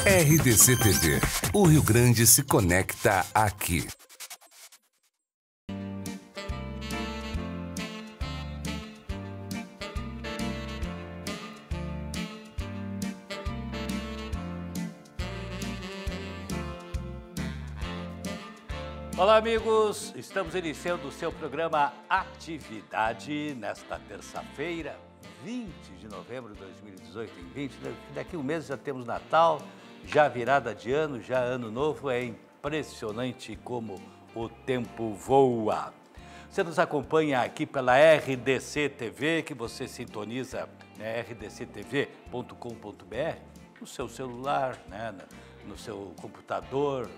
RDC TV. O Rio Grande se conecta aqui. Olá, amigos! Estamos iniciando o seu programa Atividade nesta terça-feira, 20 de novembro de 2018. Daqui um mês já temos Natal, já virada de ano, já ano novo. É impressionante como o tempo voa. Você nos acompanha aqui pela RDC TV, que você sintoniza, né, rdctv.com.br, no seu celular, né, no seu computador,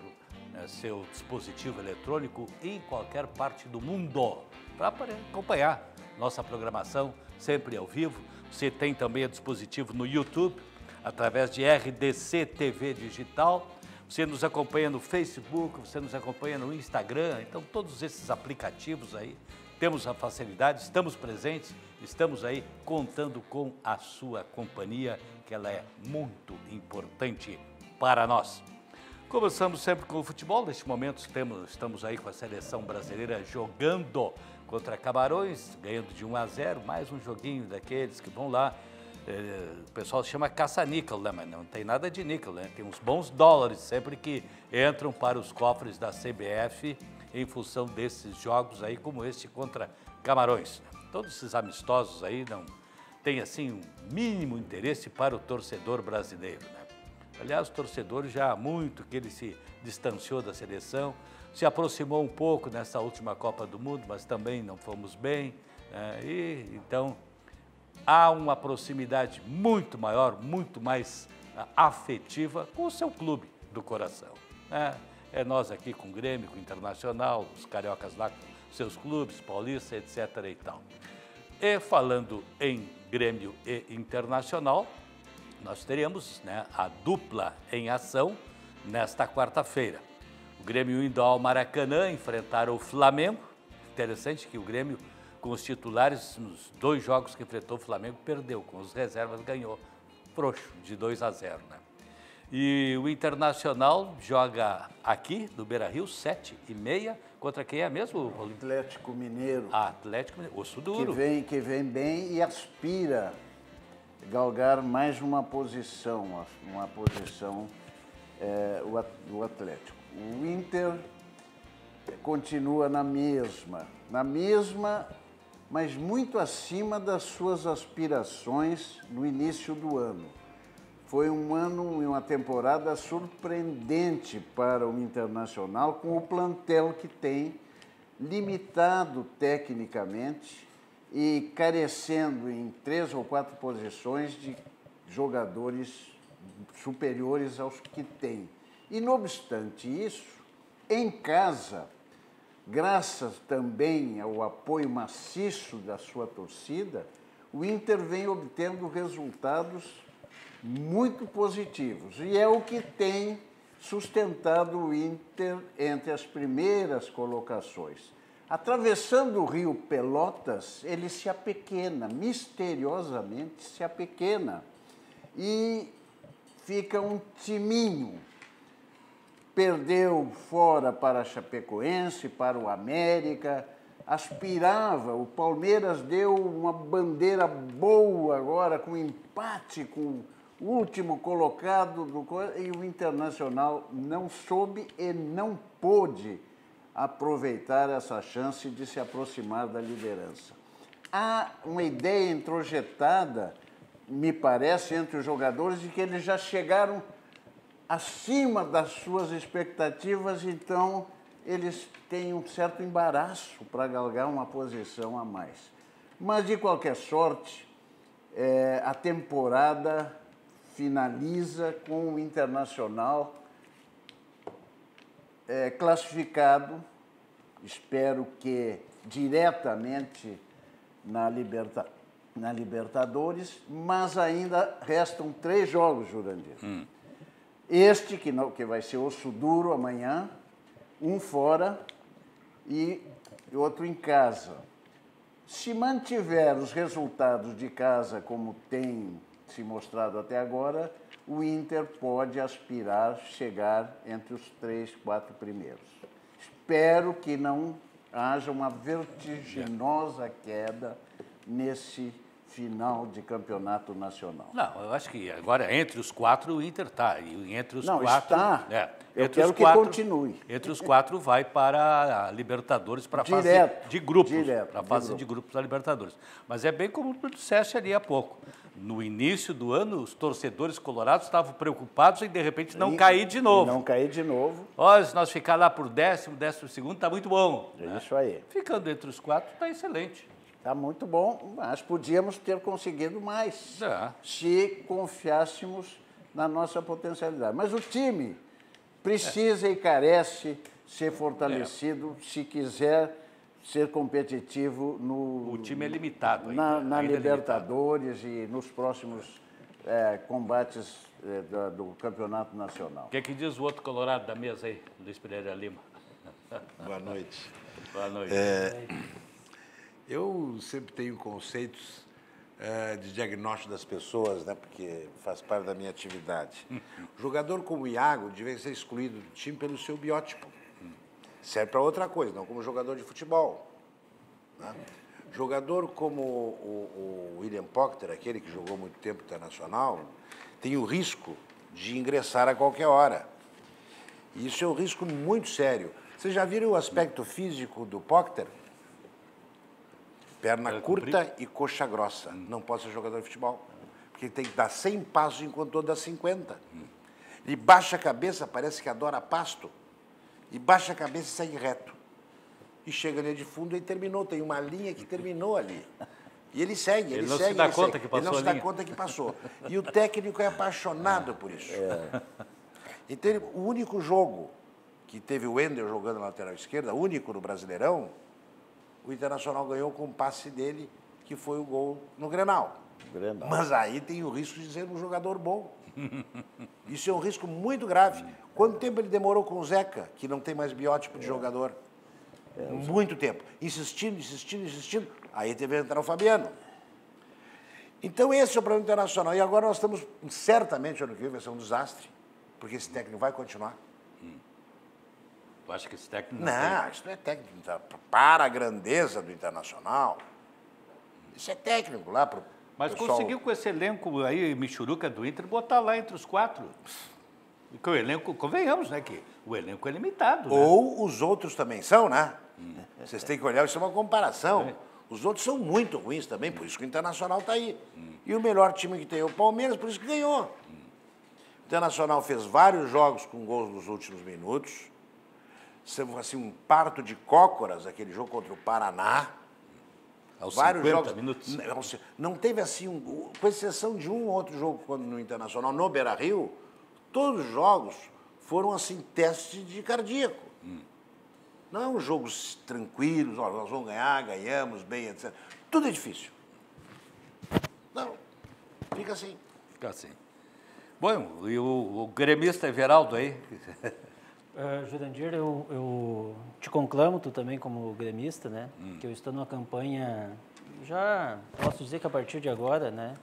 seu dispositivo eletrônico em qualquer parte do mundo, para acompanhar nossa programação sempre ao vivo. Você tem também o dispositivo no YouTube, através de RDC TV Digital. Você nos acompanha no Facebook, você nos acompanha no Instagram. Então, todos esses aplicativos aí, temos a facilidade, estamos presentes, estamos aí contando com a sua companhia, que ela é muito importante para nós. Começamos sempre com o futebol. Neste momento estamos aí com a seleção brasileira jogando contra Camarões, ganhando de 1-0, mais um joguinho daqueles que vão lá. O pessoal chama caça-níquel, né? Mas não tem nada de níquel, né? Tem uns bons dólares sempre que entram para os cofres da CBF em função desses jogos aí, como este contra Camarões. Todos esses amistosos aí não têm, assim, um mínimo interesse para o torcedor brasileiro, né? Aliás, o torcedor já há muito que ele se distanciou da seleção, se aproximou um pouco nessa última Copa do Mundo, mas também não fomos bem, né? E então há uma proximidade muito maior, muito mais afetiva com o seu clube do coração, né? É nós aqui com o Grêmio, com o Internacional, os cariocas lá com seus clubes, Paulista, etc. e tal. E falando em Grêmio e Internacional, nós teremos, né, a dupla em ação nesta quarta-feira. O Grêmio indo ao Maracanã enfrentar o Flamengo. Interessante que o Grêmio, com os titulares, nos 2 jogos que enfrentou o Flamengo, perdeu. Com os reservas, ganhou frouxo, de 2-0, né? E o Internacional joga aqui, no Beira-Rio, 7h30, contra quem é mesmo, Paulinho? Atlético Mineiro. Atlético Mineiro, osso duro. Que vem bem e aspira galgar mais uma posição, o Atlético. O Inter continua na mesma, mas muito acima das suas aspirações no início do ano. Foi um ano e uma temporada surpreendente para o Internacional, com o plantel que tem, limitado tecnicamente e carecendo em 3 ou 4 posições de jogadores superiores aos que tem. E, não obstante isso, em casa, graças também ao apoio maciço da sua torcida, o Inter vem obtendo resultados muito positivos. E é o que tem sustentado o Inter entre as primeiras colocações. Atravessando o rio Pelotas, ele se apequena, misteriosamente se apequena, e fica um timinho. Perdeu fora para a Chapecoense, para o América, aspirava, o Palmeiras deu uma bandeira boa agora, com empate com o último colocado, e o Internacional não soube e não pôde aproveitar essa chance de se aproximar da liderança. Há uma ideia introjetada, me parece, entre os jogadores, de que eles já chegaram acima das suas expectativas, então eles têm um certo embaraço para galgar uma posição a mais. Mas, de qualquer sorte, a temporada finaliza com o Internacional classificado, espero que diretamente na Libertadores, mas ainda restam 3 jogos, Jurandir. Este, que vai ser osso duro amanhã, um fora e outro em casa. Se mantiver os resultados de casa como tem se mostrado até agora, o Inter pode aspirar chegar entre os 3, 4 primeiros. Espero que não haja uma vertiginosa queda nesse final de campeonato nacional. Não, eu acho que agora entre os 4 o Inter está. E entre os não, 4. Está. Eu quero que 4, continue. Entre os 4 vai para a Libertadores, para a fase de grupos. Para a fase de grupos da Libertadores. Mas é bem como tu disseste ali há pouco. No início do ano, os torcedores colorados estavam preocupados em, de repente, não cair de novo. Não cair de novo. Olha, se nós ficar lá por 10º, está muito bom. É isso aí. Ficando entre os 4, está excelente. Está muito bom, mas podíamos ter conseguido mais se confiássemos na nossa potencialidade. Mas o time precisa e carece ser fortalecido se quiser ser competitivo no... O time é limitado ainda. Na Libertadores e nos próximos combates do Campeonato Nacional. O que diz o outro colorado da mesa aí, Luiz Pereira Lima? Boa noite. Boa noite. Eu sempre tenho conceitos de diagnóstico das pessoas, né, porque faz parte da minha atividade. O jogador como o Iago devia ser excluído do time pelo seu biótipo. Serve para outra coisa, não como jogador de futebol. Né? Jogador como o William Proctor, aquele que jogou muito tempo internacional, tem o risco de ingressar a qualquer hora. E isso é um risco muito sério. Vocês já viram o aspecto físico do Proctor? Perna curta e coxa grossa. Não pode ser jogador de futebol. Porque ele tem que dar 100 passos enquanto o outro dá 50. Ele baixa a cabeça, parece que adora pasto. E baixa a cabeça e segue reto. E chega ali de fundo e terminou. Tem uma linha que terminou ali. E ele segue, ele segue. Ele não se dá conta que passou. Ele não se dá conta que passou. E o técnico é apaixonado por isso. Então, o único jogo que teve o Wender jogando na lateral esquerda, único no Brasileirão, o Internacional ganhou com o passe dele, que foi o gol no Grenal. Mas aí tem o risco de ser um jogador bom. Isso é um risco muito grave. Quanto tempo ele demorou com o Zeca, que não tem mais biótipo de jogador? Muito tempo. Insistindo. Aí teve que entrar o Fabiano. Então esse é o problema internacional. E agora nós estamos, certamente, ano que vem vai ser um desastre, porque esse técnico vai continuar. Tu acha que esse técnico não, isso não é técnico para a grandeza do Internacional. Isso é técnico lá para o Mas pessoal... conseguiu com esse elenco aí, Michuruca do Inter, botar lá entre os 4. Porque o elenco, convenhamos, né, que o elenco é limitado. Ou os outros também são, né? Vocês têm que olhar, isso é uma comparação. Os outros são muito ruins também, por isso que o Internacional está aí. E o melhor time que tem é o Palmeiras, por isso que ganhou. O Internacional fez vários jogos com gols nos últimos minutos. Assim, um parto de cócoras, aquele jogo contra o Paraná. Aos vários 50 jogos. minutos. Não teve assim, com exceção de um ou outro jogo quando no Internacional, no Beira-Rio, todos os jogos foram assim, testes de cardíaco. Não jogos tranquilos, ó, nós vamos ganhar, ganhamos, bem, etc. Tudo é difícil. Não, fica assim. Fica assim. Bom, e o gremista Everaldo aí? Jurandir, eu te conclamo, tu também como gremista, né? Que eu estou numa campanha, já posso dizer que a partir de agora, né?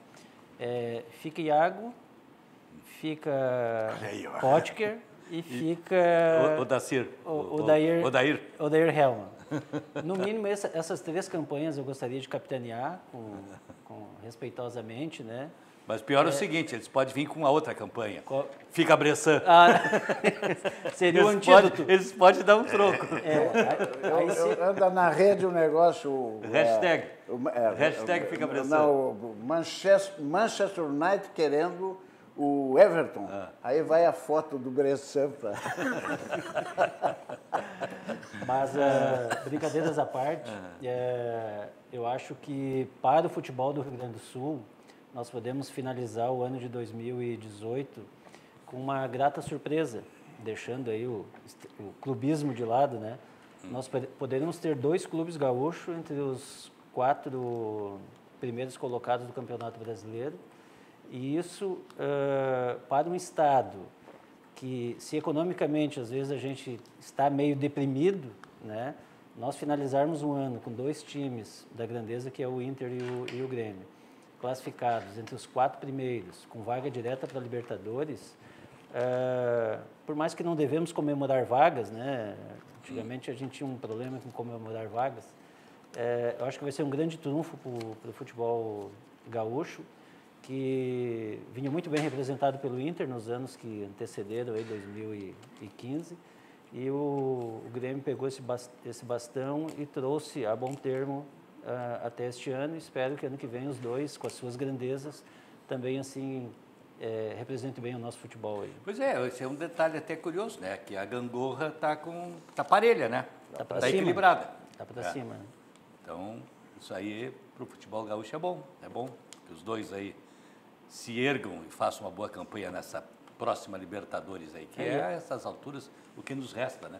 Fica Iago, fica Potker e fica... Odair Hellmann. No mínimo, essas 3 campanhas eu gostaria de capitanear respeitosamente, né? Mas pior é o seguinte, eles podem vir com uma outra campanha. Fica Bressan. Seria o antídoto. Eles podem dar um troco. Anda na rede um negócio... Hashtag. Hashtag Fica Bressan. Não, o Manchester United querendo o Everton. Aí vai a foto do Bressan. Mas, brincadeiras à parte, eu acho que para o futebol do Rio Grande do Sul, nós podemos finalizar o ano de 2018 com uma grata surpresa, deixando aí o clubismo de lado, né? Nós poderíamos ter 2 clubes gaúchos entre os 4 primeiros colocados do Campeonato Brasileiro, e isso para um estado que, se economicamente às vezes a gente está meio deprimido, né? Nós finalizarmos um ano com 2 times da grandeza que é o Inter e o Grêmio, classificados entre os 4 primeiros, com vaga direta para a Libertadores, por mais que não devemos comemorar vagas, né? Antigamente a gente tinha um problema com comemorar vagas, eu acho que vai ser um grande trunfo para o futebol gaúcho, que vinha muito bem representado pelo Inter nos anos que antecederam aí 2015, e o Grêmio pegou esse bastão e trouxe a bom termo até este ano. Espero que ano que vem os dois, com as suas grandezas, também assim representem bem o nosso futebol aí. Pois é, esse é um detalhe até curioso, né? Que a gangorra tá parelha, né? Tá equilibrada. Tá para cima. Então, isso aí para o futebol gaúcho é bom que os dois aí se ergam e façam uma boa campanha nessa próxima Libertadores aí, que a essas alturas o que nos resta, né?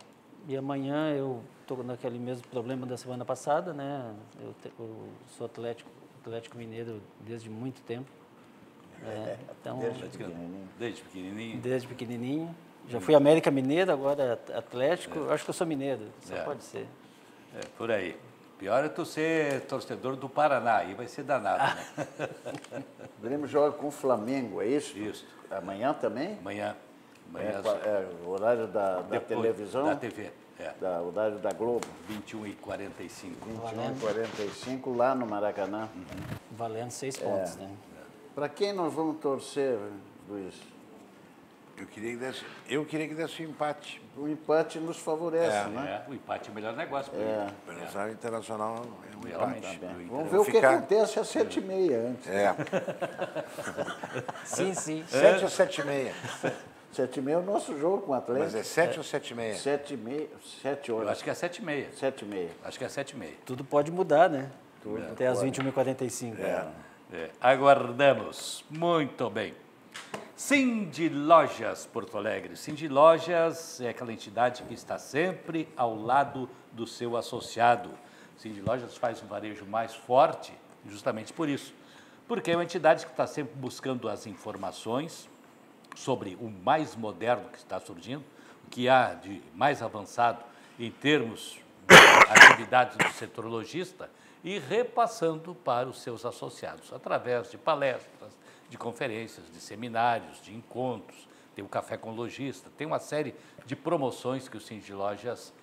E amanhã eu estou naquele mesmo problema da semana passada, né? Eu sou Atlético Mineiro desde muito tempo. Então, desde pequenininho. Desde pequenininho. Já fui América Mineiro, agora Atlético. Acho que eu sou mineiro, só pode ser. Por aí. Pior é tu ser torcedor do Paraná, aí vai ser danado, né? O Grêmio joga com o Flamengo, é isso? Isso. Amanhã também? Amanhã O horário da televisão? Da TV, O horário da Globo. 21h45. 21h45 lá no Maracanã. Valendo 6 pontos, né? Para quem nós vamos torcer, Luiz? Eu queria que desse um empate. O empate nos favorece, né? O empate é o melhor negócio para ele. Apesar Internacional é um Realmente. empate. Vamos ver o que acontece às 7h30 antes. Sim. 7 ou 7h30? 7h30 é o nosso jogo com o Atlético. Mas é 7 ou 7h30? 7h30, 7 horas. Eu acho que é 7h30. 7h30. Acho que é 7h30. Tudo pode mudar, né? Até às 21h45. Aguardamos. Muito bem. Cindy Lojas Porto Alegre. Cindy Lojas é aquela entidade que está sempre ao lado do seu associado. Cindy Lojas faz um varejo mais forte justamente por isso. Porque é uma entidade que está sempre buscando as informações sobre o mais moderno que está surgindo, o que há de mais avançado em termos de atividades do setor lojista e repassando para os seus associados, através de palestras, de conferências, de seminários, de encontros, tem o Café com Lojista, tem uma série de promoções que o Cindy Lojas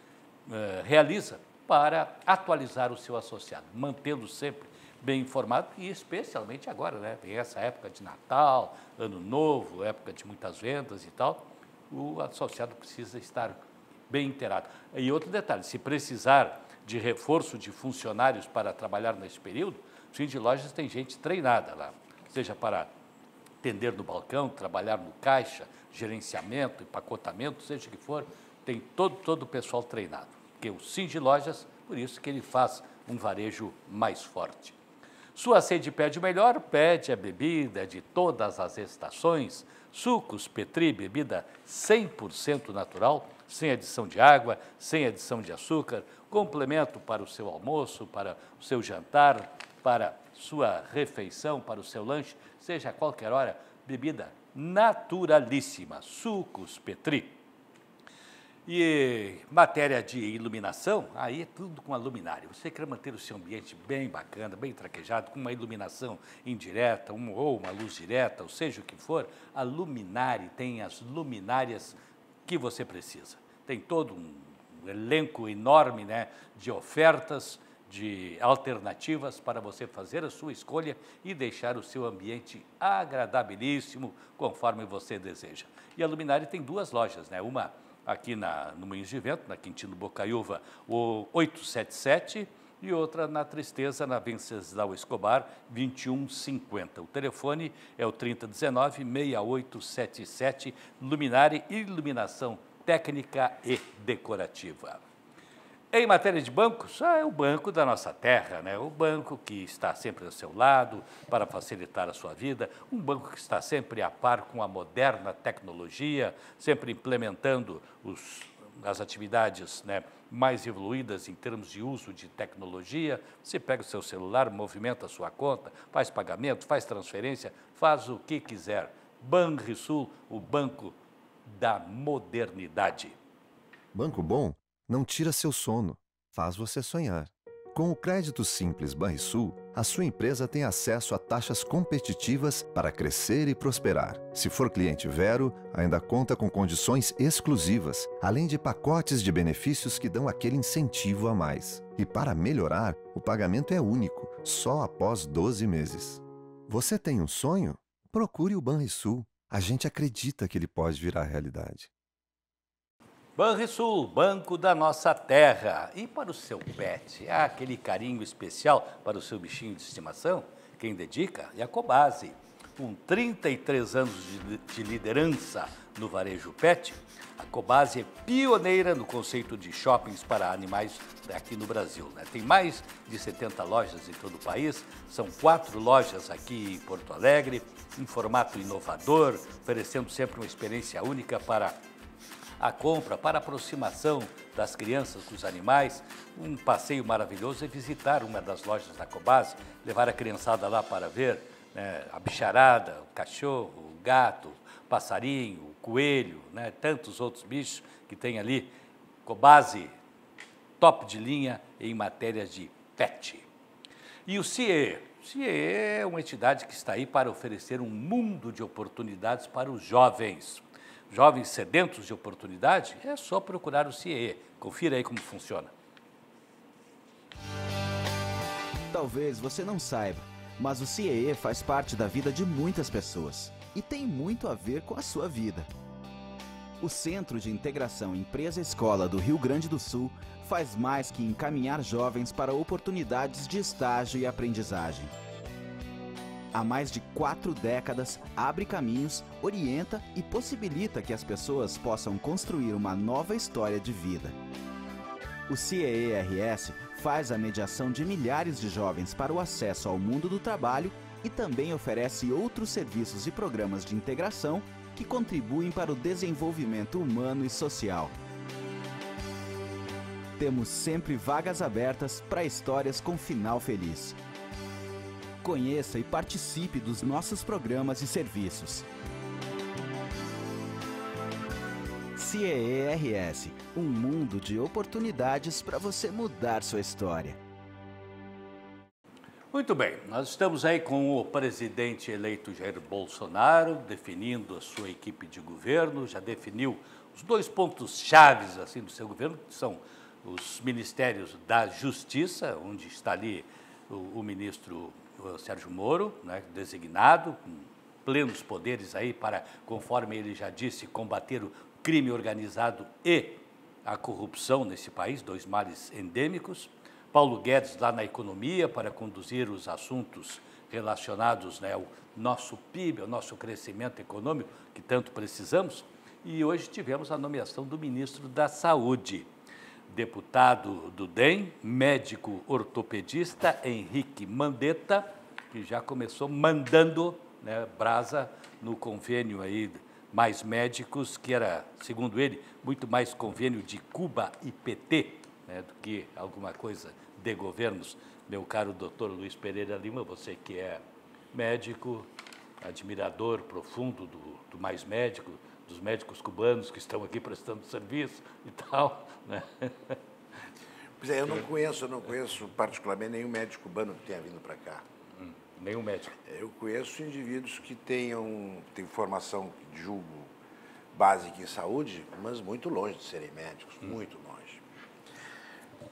realiza para atualizar o seu associado, mantê-lo sempre bem informado e especialmente agora, né? Tem essa época de Natal, Ano Novo, época de muitas vendas e tal, o associado precisa estar bem inteirado. E outro detalhe, se precisar de reforço de funcionários para trabalhar nesse período, o Cindy Lojas tem gente treinada lá, seja para atender no balcão, trabalhar no caixa, gerenciamento, empacotamento, seja o que for, tem todo o pessoal treinado. Porque o Cindy Lojas, por isso que ele faz um varejo mais forte. Sua sede pede o melhor, pede a bebida de todas as estações, Sucos Petri, bebida 100% natural, sem adição de água, sem adição de açúcar, complemento para o seu almoço, para o seu jantar, para sua refeição, para o seu lanche, seja a qualquer hora, bebida naturalíssima, Sucos Petri. E matéria de iluminação, aí é tudo com a luminária. Você quer manter o seu ambiente bem bacana, bem traquejado, com uma iluminação indireta, ou uma luz direta, ou seja o que for, a Luminari tem as luminárias que você precisa. Tem todo um elenco enorme, né, de ofertas, de alternativas para você fazer a sua escolha e deixar o seu ambiente agradabilíssimo, conforme você deseja. E a Luminari tem 2 lojas, né? Uma aqui no Moinhos de Vento, na Quintino Bocaiúva, o 877, e outra na Tristeza, na Venceslau Escobar, 2150. O telefone é o 3019-6877, Luminari, iluminação técnica e decorativa. Em matéria de bancos, é o banco da nossa terra, né? O banco que está sempre ao seu lado para facilitar a sua vida, um banco que está sempre a par com a moderna tecnologia, sempre implementando as atividades, né, mais evoluídas em termos de uso de tecnologia. Você pega o seu celular, movimenta a sua conta, faz pagamento, faz transferência, faz o que quiser. Banrisul, o banco da modernidade. Banco bom não tira seu sono, faz você sonhar. Com o crédito simples Banrisul, a sua empresa tem acesso a taxas competitivas para crescer e prosperar. Se for cliente Vero, ainda conta com condições exclusivas, além de pacotes de benefícios que dão aquele incentivo a mais. E para melhorar, o pagamento é único, só após 12 meses. Você tem um sonho? Procure o Banrisul. A gente acredita que ele pode virar realidade. Banrisul, Banco da Nossa Terra. E para o seu pet, há aquele carinho especial para o seu bichinho de estimação? Quem dedica é a Cobasi. Com 33 anos de liderança no varejo pet, a Cobasi é pioneira no conceito de shoppings para animais aqui no Brasil, né? Tem mais de 70 lojas em todo o país, são 4 lojas aqui em Porto Alegre, em formato inovador, oferecendo sempre uma experiência única para a compra, para a aproximação das crianças com os animais. Um passeio maravilhoso é visitar uma das lojas da Cobasi, levar a criançada lá para ver, né, a bicharada, o cachorro, o gato, o passarinho, o coelho, né, tantos outros bichos que tem ali. Cobasi, top de linha em matérias de pet. E o CIE? O CIE é uma entidade que está aí para oferecer um mundo de oportunidades para os jovens. Jovens sedentos de oportunidade, é só procurar o CIE. Confira aí como funciona. Talvez você não saiba, mas o CIE faz parte da vida de muitas pessoas e tem muito a ver com a sua vida. O Centro de Integração Empresa-Escola do Rio Grande do Sul faz mais que encaminhar jovens para oportunidades de estágio e aprendizagem. Há mais de 4 décadas, abre caminhos, orienta e possibilita que as pessoas possam construir uma nova história de vida. O CIE-RS faz a mediação de milhares de jovens para o acesso ao mundo do trabalho e também oferece outros serviços e programas de integração que contribuem para o desenvolvimento humano e social. Temos sempre vagas abertas para histórias com final feliz. Conheça e participe dos nossos programas e serviços. CIE-RS, um mundo de oportunidades para você mudar sua história. Muito bem, nós estamos aí com o presidente eleito Jair Bolsonaro, definindo a sua equipe de governo, já definiu os 2 pontos chaves assim, do seu governo, que são os ministérios da Justiça, onde está ali o ministro Sérgio Moro, né, designado, com plenos poderes aí para, conforme ele já disse, combater o crime organizado e a corrupção nesse país, 2 males endêmicos. Paulo Guedes lá na economia para conduzir os assuntos relacionados, né, ao nosso PIB, ao nosso crescimento econômico que tanto precisamos. E hoje tivemos a nomeação do ministro da Saúde, deputado do DEM, médico ortopedista Henrique Mandetta, que já começou mandando, né, brasa no convênio aí Mais Médicos, que era, segundo ele, muito mais convênio de Cuba e PT, né, do que alguma coisa de governos. Meu caro doutor Luiz Pereira Lima, você que é médico, admirador profundo do Mais Médico, dos médicos cubanos que estão aqui prestando serviço e tal, né? Pois é, eu não conheço particularmente nenhum médico cubano que tenha vindo para cá. Nenhum médico? Eu conheço indivíduos que têm formação, julgo, básica em saúde, mas muito longe de serem médicos, muito longe.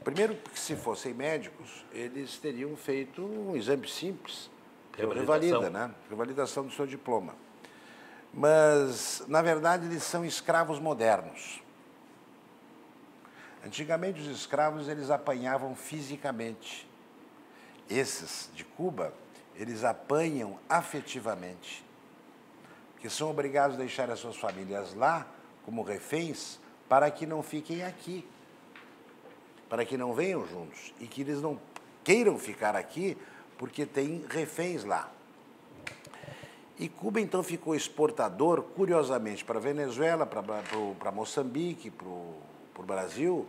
Primeiro, porque se fossem médicos, eles teriam feito um exame simples, que revalida, né? Revalidação do seu diploma. Mas, na verdade, eles são escravos modernos. Antigamente, os escravos, eles apanhavam fisicamente. Esses de Cuba, eles apanham afetivamente, porque são obrigados a deixar as suas famílias lá, como reféns, para que não fiquem aqui, para que não venham juntos, e que eles não queiram ficar aqui, porque tem reféns lá. E Cuba, então, ficou exportador, curiosamente, para a Venezuela, para Moçambique, para o Brasil,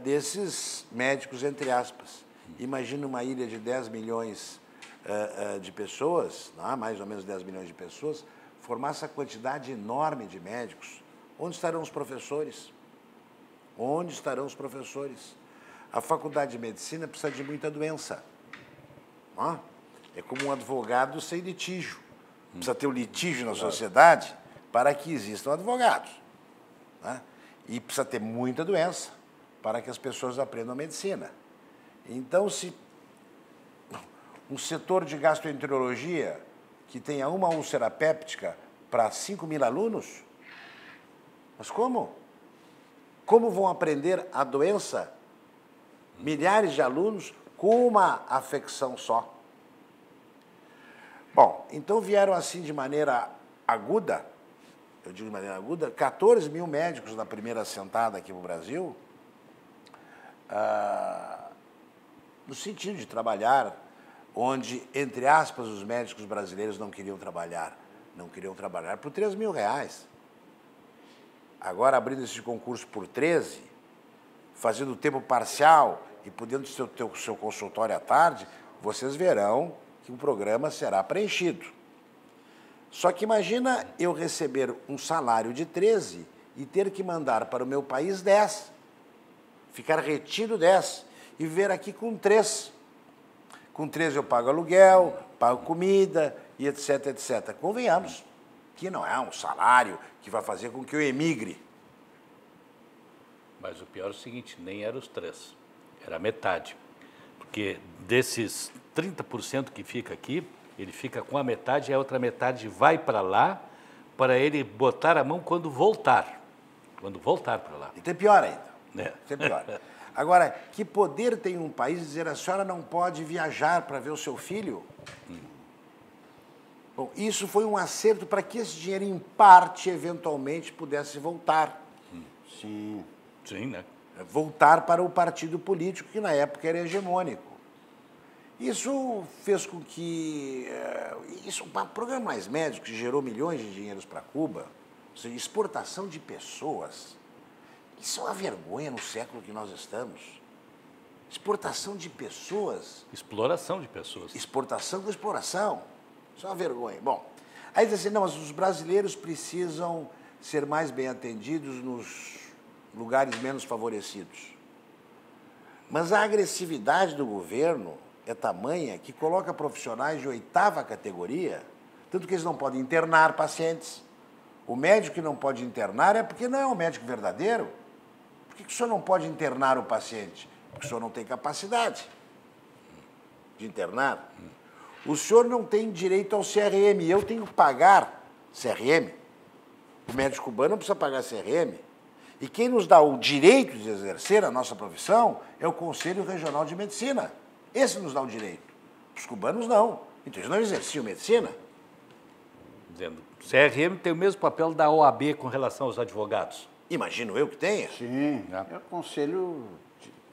desses médicos, entre aspas. Imagina uma ilha de 10 milhões de pessoas, mais ou menos 10 milhões de pessoas, formar essa quantidade enorme de médicos. Onde estarão os professores? Onde estarão os professores? A faculdade de medicina precisa de muita doença. Ó, é como um advogado sem litígio. Precisa ter um litígio na sociedade para que existam advogados. Né? E precisa ter muita doença para que as pessoas aprendam medicina. Então, se um setor de gastroenterologia que tenha uma úlcera péptica para 5.000 alunos, mas como? Como vão aprender a doença milhares de alunos com uma afecção só? Bom, então vieram assim de maneira aguda, eu digo de maneira aguda, 14 mil médicos na primeira sentada aqui no Brasil, no sentido de trabalhar onde, entre aspas, os médicos brasileiros não queriam trabalhar por R$3.000. Agora, abrindo esse concurso por 13, fazendo tempo parcial e podendo ter o seu consultório à tarde, vocês verão que o programa será preenchido. Só que imagina eu receber um salário de 13 e ter que mandar para o meu país 10, ficar retido 10 e viver aqui com 3. Com 13 eu pago aluguel, pago comida e etc, etc. Convenhamos que não é um salário que vai fazer com que eu emigre. Mas o pior é o seguinte, nem era os 3, era a metade. Porque desses 30% que fica aqui, ele fica com a metade e a outra metade vai para lá para ele botar a mão quando voltar. Quando voltar para lá. Então é pior ainda. É. Isso é pior. Agora, que poder tem um país de dizer a senhora não pode viajar para ver o seu filho? Bom, isso foi um acerto para que esse dinheiro, em parte, eventualmente, pudesse voltar. Sim. Sim, né? Voltar para o partido político, que na época era hegemônico. Isso fez com que... o programa Mais Médicos gerou milhões de dinheiros para Cuba, ou seja, exportação de pessoas. Isso é uma vergonha no século que nós estamos. Exportação de pessoas. Exploração de pessoas. Exportação com exploração. Isso é uma vergonha. Bom, aí diz assim, não, mas os brasileiros precisam ser mais bem atendidos nos lugares menos favorecidos. Mas a agressividade do governo é tamanha que coloca profissionais de 8ª categoria, tanto que eles não podem internar pacientes. O médico que não pode internar é porque não é um médico verdadeiro. Por que o senhor não pode internar o paciente? Porque o senhor não tem capacidade de internar. O senhor não tem direito ao CRM. Eu tenho que pagar CRM. O médico cubano não precisa pagar CRM. E quem nos dá o direito de exercer a nossa profissão é o Conselho Regional de Medicina. Esse nos dá o direito. Os cubanos não. Então eles não exerciam medicina. Dizendo, o CRM tem o mesmo papel da OAB com relação aos advogados. Imagino eu que tenha. Sim, é o conselho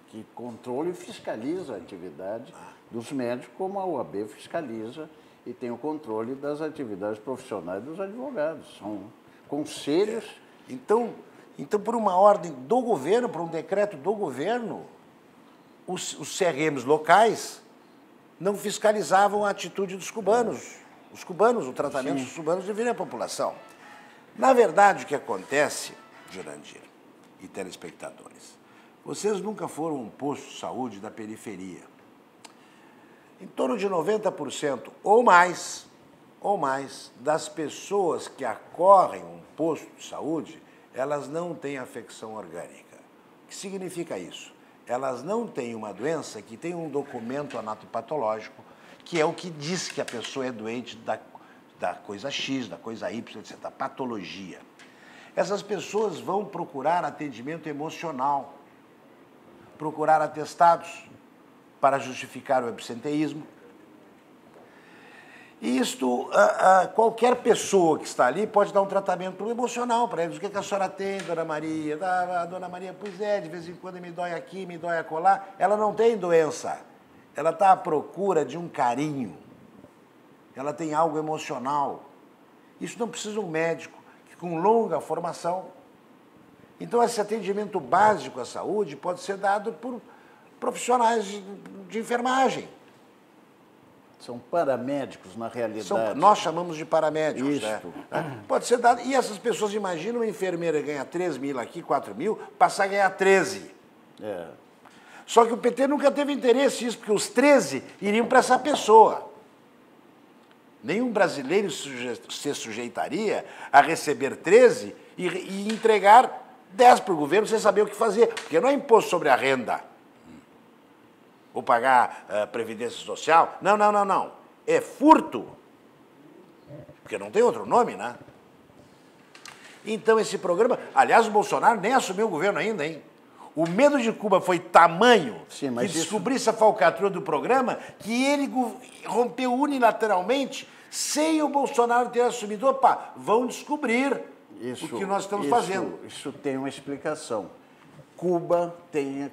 que controla e fiscaliza a atividade dos médicos, como a OAB fiscaliza e tem o controle das atividades profissionais dos advogados. São conselhos. Então, por uma ordem do governo, por um decreto do governo, os CRMs locais não fiscalizavam a atitude dos cubanos. Os cubanos, o tratamento dos cubanos deveria a população. Na verdade, o que acontece, Jurandir e telespectadores, vocês nunca foram um posto de saúde da periferia. Em torno de 90% ou mais das pessoas que acorrem um posto de saúde, elas não têm afecção orgânica. O que significa isso? Elas não têm uma doença que tem um documento anatopatológico, que é o que diz que a pessoa é doente da coisa X, da coisa Y, etc., da patologia. Essas pessoas vão procurar atendimento emocional, procurar atestados para justificar o absenteísmo. E isto, qualquer pessoa que está ali pode dar um tratamento emocional para eles. O que a senhora tem, dona Maria? A dona Maria, pois é, de vez em quando me dói aqui, me dói acolá. Ela não tem doença. Ela está à procura de um carinho. Ela tem algo emocional. Isso não precisa de um médico com longa formação. Então, esse atendimento básico à saúde pode ser dado por profissionais de enfermagem. São paramédicos, na realidade. Nós chamamos de paramédicos. Isso. Né? Pode ser dado. E essas pessoas, imaginam uma enfermeira ganhar 3.000 aqui, 4.000, passar a ganhar 13. É. Só que o PT nunca teve interesse nisso, porque os 13 iriam para essa pessoa. Nenhum brasileiro se sujeitaria a receber 13 e entregar 10 para o governo sem saber o que fazer, porque não é imposto sobre a renda. Ou pagar previdência social. Não, não, não, não. É furto. Porque não tem outro nome, né? Então esse programa... Aliás, o Bolsonaro nem assumiu o governo ainda, hein? O medo de Cuba foi tamanho Sim, mas que descobrisse a falcatrua do programa que ele rompeu unilateralmente sem o Bolsonaro ter assumido. Opa, vão descobrir o que nós estamos fazendo. Isso tem uma explicação. Cuba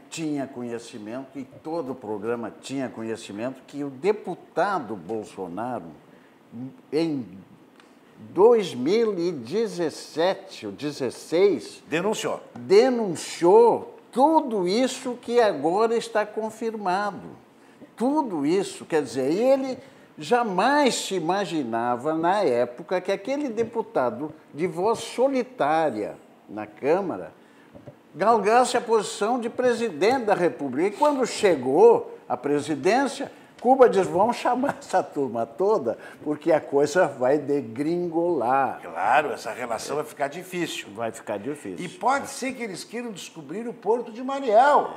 tinha conhecimento, e todo o programa tinha conhecimento, que o deputado Bolsonaro, em 2017 ou 2016... denunciou tudo isso que agora está confirmado. Tudo isso, quer dizer, ele jamais se imaginava, na época, que aquele deputado de voz solitária na Câmara galgasse a posição de presidente da República. E quando chegou à presidência, Cuba diz, vamos chamar essa turma toda, porque a coisa vai degringolar. Claro, essa relação vai ficar difícil. Vai ficar difícil. E pode ser que eles queiram descobrir o Porto de Mariel.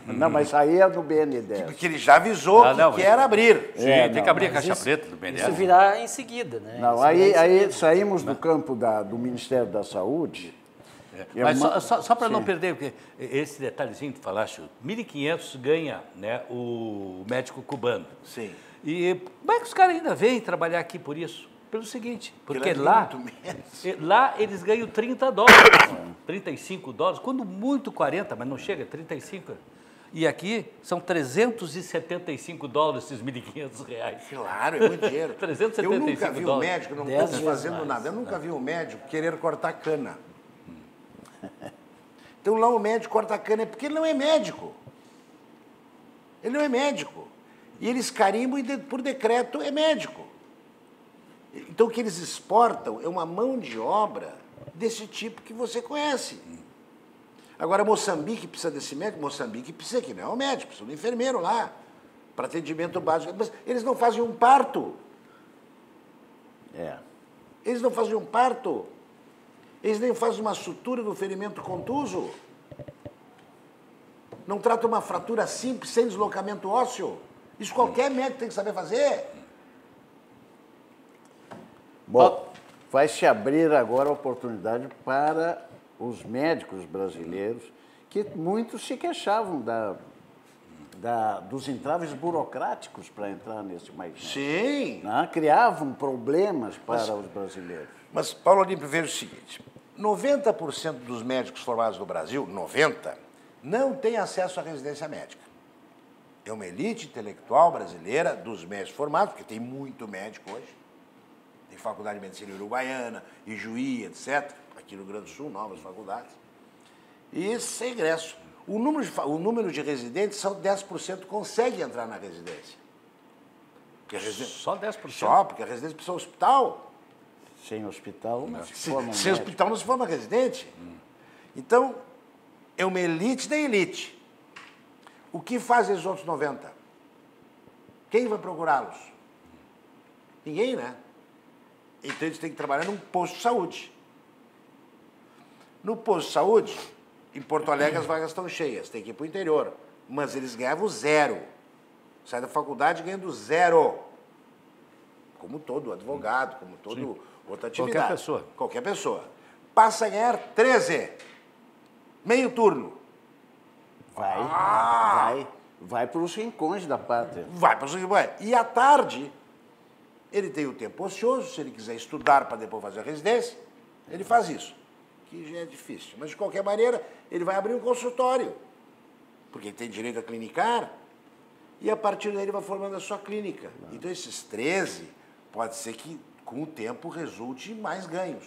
Não, mas aí é no BN10. Porque ele já avisou que quer abrir. Sim, tem que abrir a caixa preta do BNDES. Isso virá em seguida, né? Não, aí saímos do campo do Ministério da Saúde. Mas só para não perder, porque esse detalhezinho que tu falaste, 1.500 ganha, né, o médico cubano. Sim. E como é que os caras ainda vêm trabalhar aqui por isso? Pelo seguinte, porque lá eles ganham $30, 35 dólares, quando muito 40, mas não chega, 35. E aqui são $375 esses R$1.500. Claro, é muito dinheiro. 375 eu nunca vi um médico, não 10 estamos vezes fazendo mais. nada, eu nunca vi um médico querer cortar cana. Então lá o médico corta cana é porque ele não é médico. Ele não é médico. E eles carimbam e por decreto é médico. Então o que eles exportam é uma mão de obra desse tipo que você conhece. Agora Moçambique precisa desse médico, Moçambique precisa, que não é o médico, precisa do enfermeiro lá, para atendimento básico. Mas eles não fazem um parto. Eles não fazem um parto. Eles nem fazem uma sutura do ferimento contuso. Não tratam uma fratura simples, sem deslocamento ósseo. Isso qualquer médico tem que saber fazer. Bom, vai se abrir agora a oportunidade para os médicos brasileiros, que muitos se queixavam dos entraves burocráticos para entrar nesse país. Sim. Né? Criavam problemas para os brasileiros. Mas, Paulo Olímpio, veja o seguinte, 90% dos médicos formados no Brasil, 90%, não tem acesso à residência médica. É uma elite intelectual brasileira dos médicos formados, porque tem muito médico hoje. Tem Faculdade de Medicina Uruguaiana, Ijuí, etc. Aqui no Rio Grande do Sul, novas faculdades. E esse é ingresso. O número de residentes, são 10% consegue entrar na residência. Só 10%? Só, porque a residência precisa de hospital. Sem hospital não se forma Sem hospital não se forma residente. Então, é uma elite da elite. O que fazem os outros 90? Quem vai procurá-los? Ninguém, né? Então eles têm que trabalhar num posto de saúde. No posto de saúde, em Porto Alegre as vagas estão cheias, tem que ir para o interior. Mas eles ganhavam zero. Sai da faculdade ganhando zero. Como todo advogado, como todo outra atividade. Qualquer pessoa. Qualquer pessoa. Passa a ganhar 13. Meio turno. Vai para os rincões da pátria. Vai para os rincões. E à tarde, ele tem o tempo ocioso, se ele quiser estudar para depois fazer a residência, ele faz isso. Que já é difícil. Mas, de qualquer maneira, ele vai abrir um consultório. Porque ele tem direito a clinicar. E, a partir daí, ele vai formando a sua clínica. Então, esses 13, pode ser que, com o tempo, resulte em mais ganhos.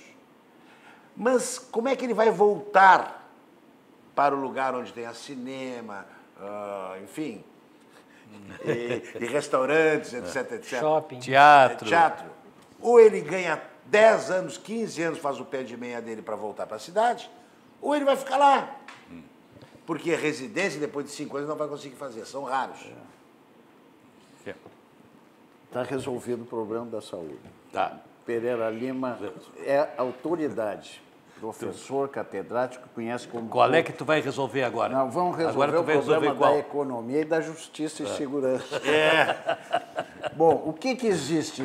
Mas, como é que ele vai voltar para o lugar onde tem cinema, enfim, e restaurantes, etc, etc. Shopping. Teatro. Ou ele ganha 10 anos, 15 anos, faz o pé de meia dele para voltar para a cidade, ou ele vai ficar lá. Porque residência, depois de 5 anos, não vai conseguir fazer. São raros. Está resolvido o problema da saúde. Tá. Pereira Lima é autoridade, professor, catedrático, conhece como... Qual é que tu vai resolver agora? Não, vamos resolver Agora tu o vai resolver problema qual? da economia e da justiça e segurança. É. Bom, o que existe?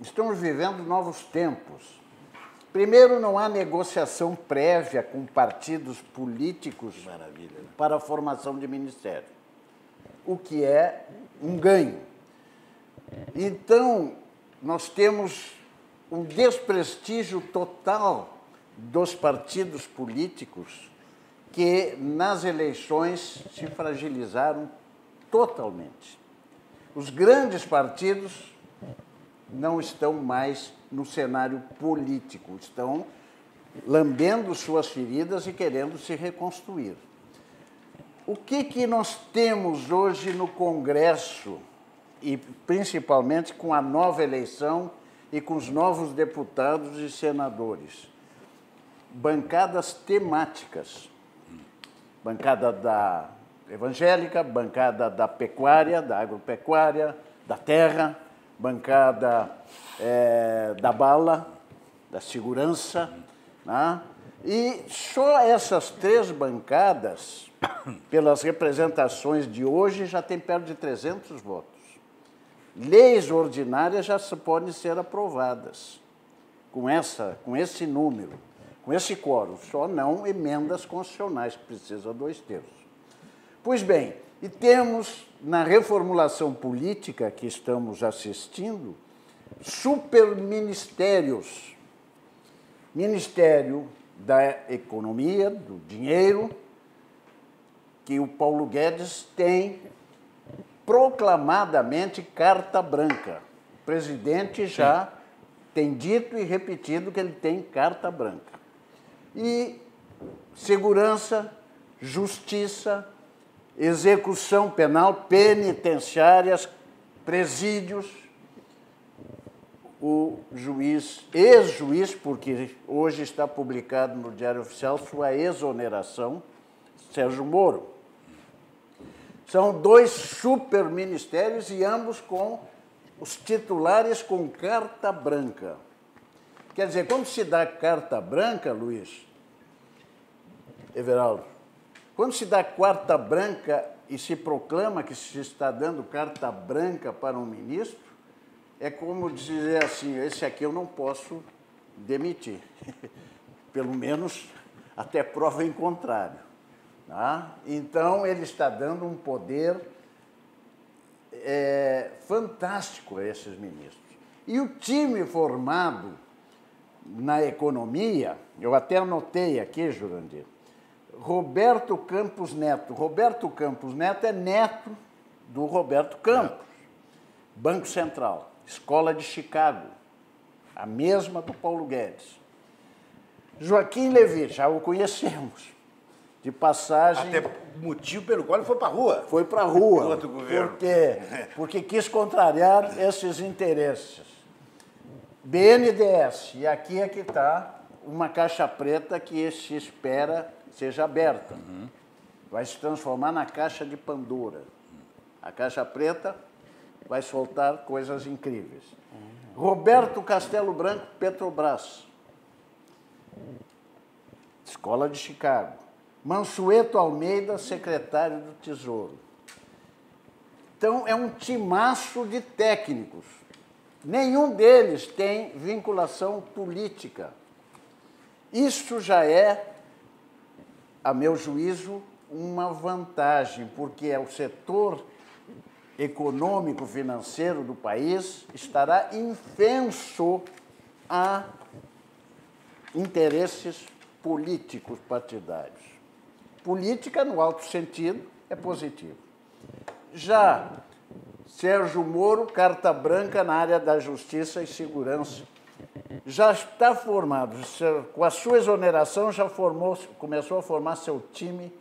Estamos vivendo novos tempos. Primeiro, não há negociação prévia com partidos políticos para a formação de ministério, o que é um ganho. Então, nós temos um desprestígio total dos partidos políticos que, nas eleições, se fragilizaram totalmente. Os grandes partidos não estão mais no cenário político, estão lambendo suas feridas e querendo se reconstruir. O que nós temos hoje no Congresso, e principalmente com a nova eleição e com os novos deputados e senadores? Bancadas temáticas. Bancada da evangélica, bancada da pecuária, da agropecuária, da terra, bancada da bala, da segurança, né? E só essas 3 bancadas, pelas representações de hoje, já tem perto de 300 votos. Leis ordinárias já podem ser aprovadas com esse número, com esse quórum, só não emendas constitucionais, que precisa 2/3. Pois bem, e temos, na reformulação política que estamos assistindo, superministérios. Ministério da Economia, do Dinheiro, que o Paulo Guedes tem proclamadamente carta branca. O presidente já tem dito e repetido que ele tem carta branca. E segurança, justiça, execução penal, penitenciárias, presídios. O juiz, ex-juiz, porque hoje está publicado no Diário Oficial sua exoneração, Sérgio Moro. São 2 superministérios e ambos com os titulares com carta branca. Quer dizer, quando se dá carta branca, Luiz, Everaldo, quando se dá carta branca e se proclama que se está dando carta branca para um ministro, é como dizer assim, esse aqui eu não posso demitir, pelo menos até prova em contrário. Tá? Então, ele está dando um poder fantástico a esses ministros. E o time formado na economia, eu até anotei aqui, Jurandir, Roberto Campos Neto. Roberto Campos Neto é neto do Roberto Campos, Banco Central, Escola de Chicago, a mesma do Paulo Guedes. Joaquim Levy, já o conhecemos, de passagem... Até motivo pelo qual ele foi para a rua. Foi para a rua. Do outro governo. Por quê? Porque quis contrariar esses interesses. BNDES, e aqui é que está uma caixa preta que se espera seja aberta. Vai se transformar na caixa de Pandora. A caixa preta vai soltar coisas incríveis. Roberto Castelo Branco, Petrobras. Escola de Chicago. Mansueto Almeida, secretário do Tesouro. Então, é um timaço de técnicos. Nenhum deles tem vinculação política. Isso já é, a meu juízo, uma vantagem, porque o setor econômico, financeiro do país estará infenso a interesses políticos partidários. Política, no alto sentido, é positivo. Já Sérgio Moro, carta branca na área da justiça e segurança. Já está formado, com a sua exoneração, já começou a formar seu time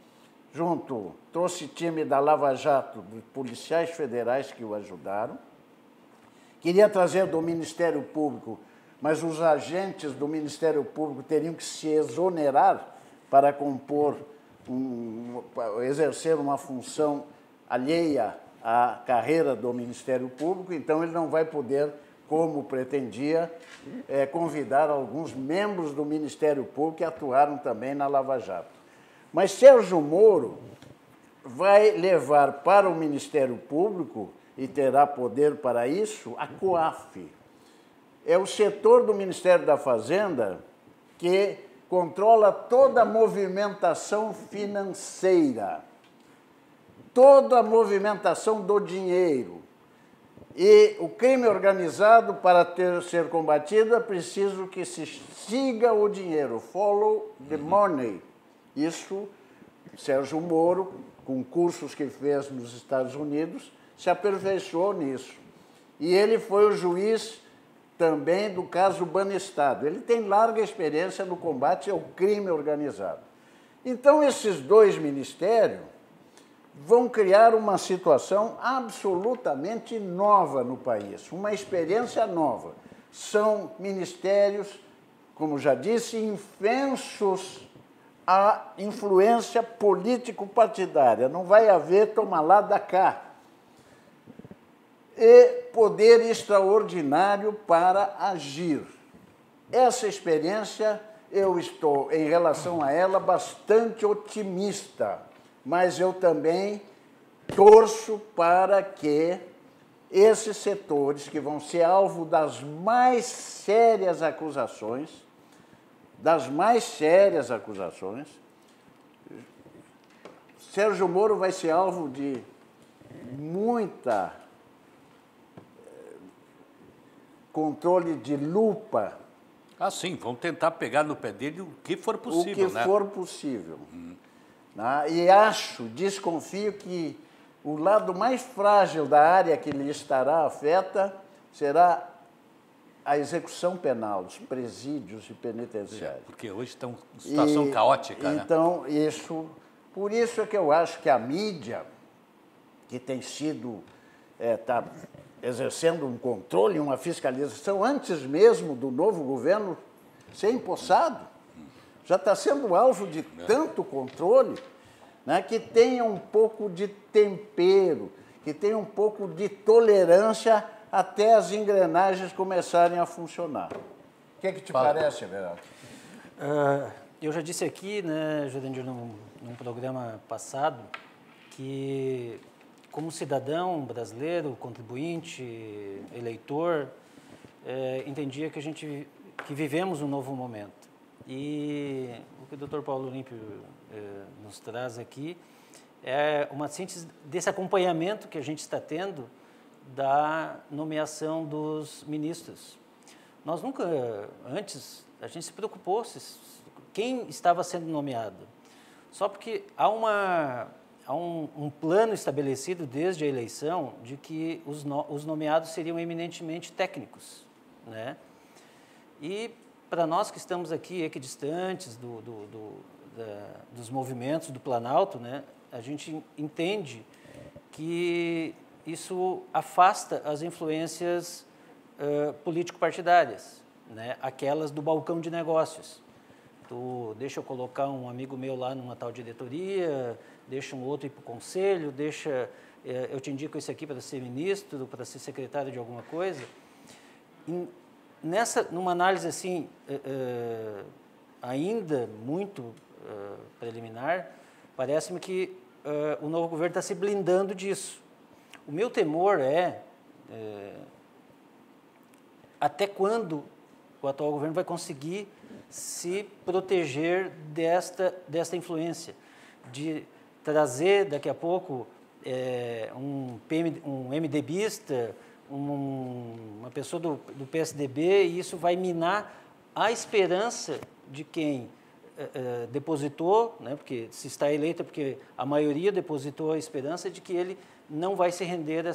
trouxe time da Lava Jato, de policiais federais que o ajudaram. Queria trazer do Ministério Público, mas os agentes do Ministério Público teriam que se exonerar para compor, exercer uma função alheia à carreira do Ministério Público, então ele não vai poder, como pretendia, convidar alguns membros do Ministério Público que atuaram também na Lava Jato. Mas Sérgio Moro vai levar para o Ministério Público, e terá poder para isso, a COAF. É o setor do Ministério da Fazenda que controla toda a movimentação financeira, toda a movimentação do dinheiro. E o crime organizado, para ser combatido, é preciso que se siga o dinheiro, follow the money. Isso, Sérgio Moro, com cursos que fez nos Estados Unidos, se aperfeiçoou nisso. E ele foi o juiz também do caso Banestado. Ele tem larga experiência no combate ao crime organizado. Então, esses dois ministérios vão criar uma situação absolutamente nova no país, uma experiência nova. São ministérios, como já disse, infensos à influência político-partidária. Não vai haver toma lá da cá. E poder extraordinário para agir. Essa experiência, eu estou, em relação a ela, bastante otimista, mas eu também torço para que esses setores, que vão ser alvo das mais sérias acusações, Sérgio Moro vai ser alvo de muita controle de lupa. Ah, sim, vamos tentar pegar no pé dele o que for possível, O que for possível. E desconfio que o lado mais frágil da área que lhe estará afeta será a execução penal, os presídios e penitenciários. Porque hoje está uma situação caótica, né? Então, por isso é que eu acho que a mídia, que tem sido, está exercendo um controle, uma fiscalização, antes mesmo do novo governo ser empossado, já está sendo alvo de tanto controle, né, que tenha um pouco de tempero, que tenha um pouco de tolerância até as engrenagens começarem a funcionar. O que é que te parece, Everaldo? Eu já disse aqui, né, Jurandir, num programa passado, que como cidadão brasileiro, contribuinte, eleitor, entendia que vivemos um novo momento. E o que o Dr. Paulo Olímpio nos traz aqui é uma síntese desse acompanhamento que a gente está tendo da nomeação dos ministros. Nós nunca, antes, a gente se preocupou quem estava sendo nomeado. Só porque há um plano estabelecido desde a eleição de que os nomeados seriam eminentemente técnicos, né? E para nós que estamos aqui equidistantes dos movimentos do Planalto, né, a gente entende que isso afasta as influências político-partidárias, né, aquelas do balcão de negócios. Deixa eu colocar um amigo meu lá numa tal diretoria, deixa um outro ir para o conselho, eu te indico esse aqui para ser ministro, para ser secretário de alguma coisa. Numa análise assim, ainda muito preliminar, parece-me que o novo governo está se blindando disso. O meu temor até quando o atual governo vai conseguir se proteger desta influência, de trazer daqui a pouco um MDBista, uma pessoa do PSDB, e isso vai minar a esperança de quem depositou, né, porque se está eleito, porque a maioria depositou a esperança de que ele não vai se render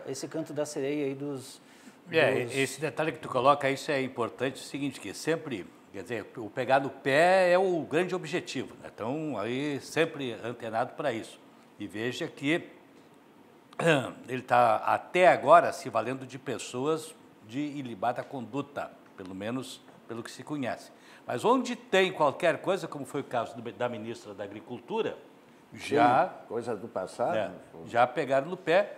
esse canto da sereia aí dos... Esse detalhe que tu coloca, isso é importante, é o seguinte, que sempre, quer dizer, o pegar no pé é o grande objetivo, né? Então, aí sempre antenado para isso. E veja que ele está até agora se valendo de pessoas de ilibada conduta, pelo menos pelo que se conhece. Mas onde tem qualquer coisa, como foi o caso da ministra da Agricultura, já... Sim, coisa do passado. Já pegaram no pé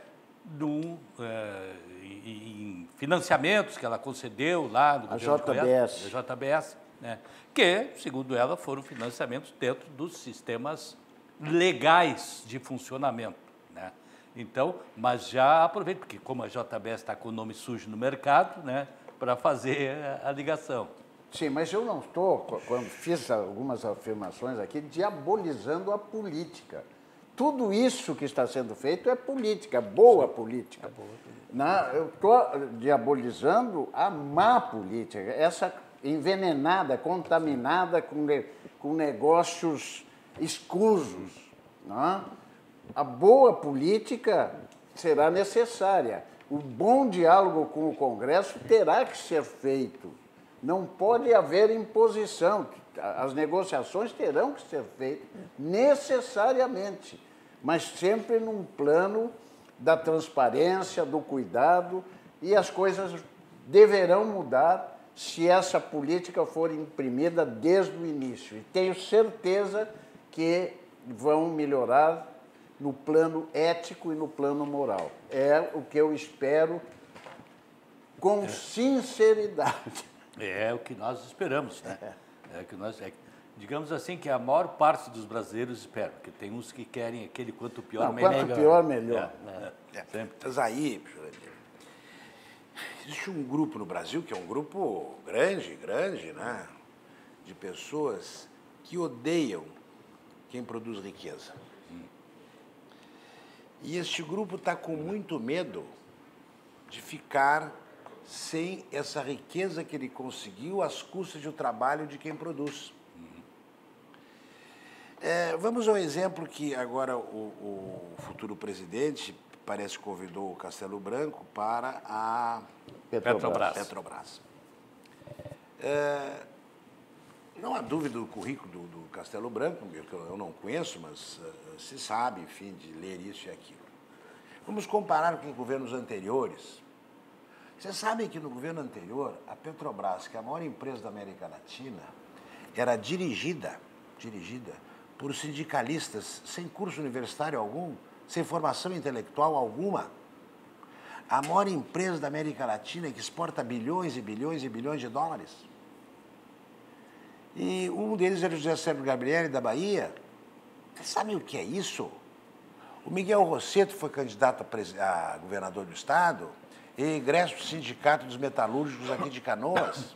em financiamentos que ela concedeu lá no governo de Goiás, da JBS, né, que, segundo ela, foram financiamentos dentro dos sistemas legais de funcionamento, né? Então, mas já aproveito, porque como a JBS está com o nome sujo no mercado, né, para fazer a ligação. Sim, mas eu não estou, quando fiz algumas afirmações aqui, diabolizando a política. Tudo isso que está sendo feito é política, boa política. Eu estou diabolizando a má política, essa envenenada, contaminada com negócios escusos. Não? A boa política será necessária. O bom diálogo com o Congresso terá que ser feito. Não pode haver imposição. As negociações terão que ser feitas necessariamente, mas sempre num plano da transparência, do cuidado, e as coisas deverão mudar se essa política for imprimida desde o início. E tenho certeza que vão melhorar no plano ético e no plano moral. É o que eu espero com sinceridade. É o que nós esperamos, né? Digamos assim que a maior parte dos brasileiros espera, porque tem uns que querem aquele quanto pior, melhor. Quanto pior, melhor. Mas aí, existe um grupo no Brasil, que é um grupo grande, né? De pessoas que odeiam quem produz riqueza. E este grupo está com muito medo de ficar sem essa riqueza que ele conseguiu às custas do trabalho de quem produz. Vamos ao exemplo que agora o futuro presidente parece que convidou o Castelo Branco para a Petrobras. Não há dúvida do currículo do Castelo Branco, que eu não conheço, mas se sabe, enfim, de ler isso e aquilo. Vamos comparar com os governos anteriores. Vocês sabem que no governo anterior, a Petrobras, que é a maior empresa da América Latina, era dirigida por sindicalistas sem curso universitário algum, sem formação intelectual alguma. A maior empresa da América Latina que exporta bilhões e bilhões e bilhões de dólares. E um deles era o José Sérgio Gabrielli, da Bahia. Vocês sabem o que é isso? O Miguel Rosseto foi candidato a governador do estado e egresso do Sindicato dos Metalúrgicos aqui de Canoas.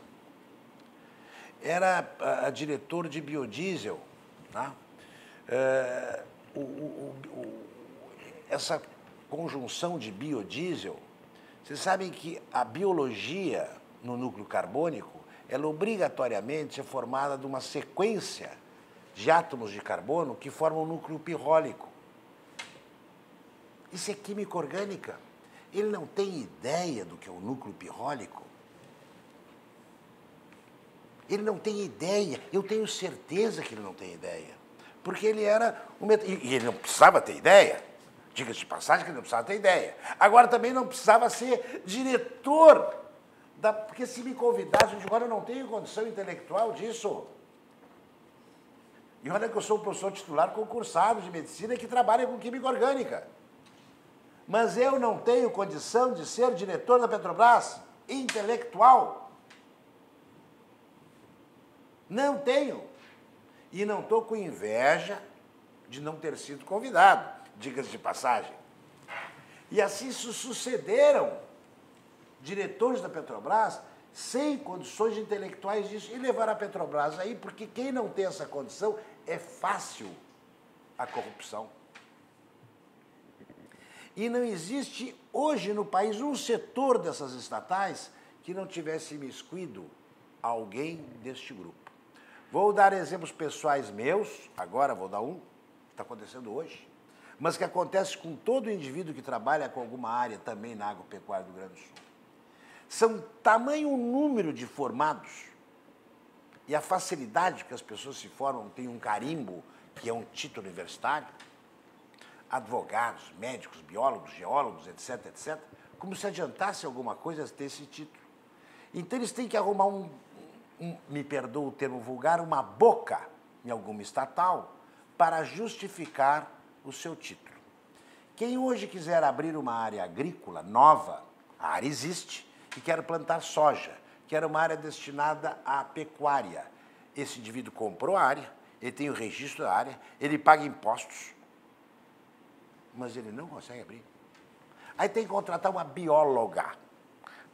Era diretor de biodiesel. Tá? Essa conjunção de biodiesel, vocês sabem que a biologia no núcleo carbônico, ela obrigatoriamente é formada de uma sequência de átomos de carbono que formam o núcleo pirrólico. Isso é química orgânica. Ele não tem ideia do que é o núcleo pirrólico. Ele não tem ideia. Eu tenho certeza que ele não tem ideia. Porque ele era e ele não precisava ter ideia. Diga-se de passagem que ele não precisava ter ideia. Agora também não precisava ser diretor, porque se me convidasse, eu digo, agora eu não tenho condição intelectual disso. E olha que eu sou um professor titular concursado de medicina que trabalha com química orgânica. Mas eu não tenho condição de ser diretor da Petrobras, intelectual. Não tenho. E não estou com inveja de não ter sido convidado, diga-se de passagem. E assim sucederam diretores da Petrobras sem condições intelectuais disso e levaram a Petrobras aí, porque quem não tem essa condição é fácil a corrupção. E não existe hoje no país um setor dessas estatais que não tivesse imiscuído alguém deste grupo. Vou dar exemplos pessoais meus, agora vou dar um, que está acontecendo hoje, mas que acontece com todo indivíduo que trabalha com alguma área também na agropecuária do Rio Grande do Sul. São tamanho número de formados e a facilidade que as pessoas se formam, tem um carimbo, que é um título universitário, advogados, médicos, biólogos, geólogos, etc., como se adiantasse alguma coisa ter esse título. Então, eles têm que arrumar um me perdoa o termo vulgar, uma boca em alguma estatal para justificar o seu título. Quem hoje quiser abrir uma área agrícola nova, a área existe, e quer plantar soja, quer uma área destinada à pecuária. Esse indivíduo comprou a área, ele tem o registro da área, ele paga impostos, mas ele não consegue abrir. Aí tem que contratar uma bióloga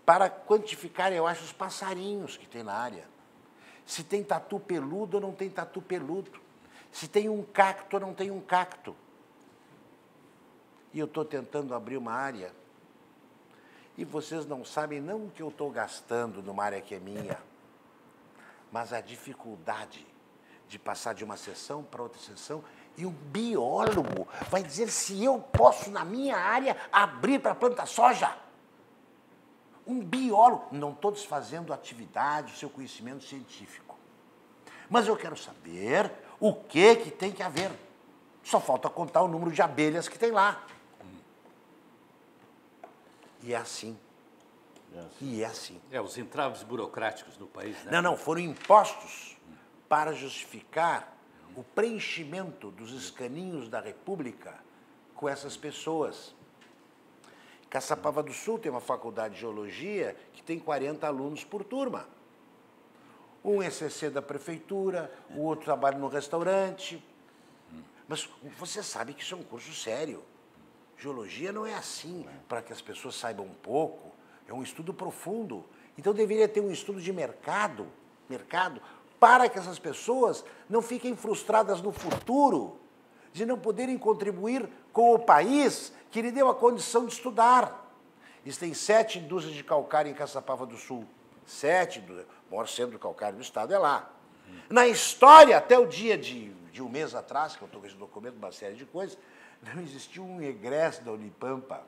para quantificar, eu acho, os passarinhos que tem na área. Se tem tatu peludo ou não tem tatu peludo. Se tem um cacto ou não tem um cacto. E eu estou tentando abrir uma área. E vocês não sabem não o que eu estou gastando numa área que é minha, mas a dificuldade de passar de uma seção para outra seção. E o biólogo vai dizer se eu posso, na minha área, abrir para plantar soja. Um biólogo, não estou desfazendo a atividade, o seu conhecimento científico. Mas eu quero saber o que tem que haver. Só falta contar o número de abelhas que tem lá. E é assim. E é assim. Os entraves burocráticos do país, né? Não, foram impostos para justificar o preenchimento dos escaninhos da República com essas pessoas. Caçapava do Sul tem uma faculdade de geologia que tem 40 alunos por turma. Um é CC da prefeitura, o outro trabalha no restaurante. Mas você sabe que isso é um curso sério. Geologia não é assim, para que as pessoas saibam um pouco. É um estudo profundo. Então deveria ter um estudo de mercado, para que essas pessoas não fiquem frustradas no futuro de não poderem contribuir com o país que lhe deu a condição de estudar. Existem 7 indústrias de calcário em Caçapava do Sul. 7, o maior centro de calcário do estado é lá. Na história, até o dia de um mês atrás, que eu estou com esse documento, uma série de coisas, não existiu um egresso da Unipampa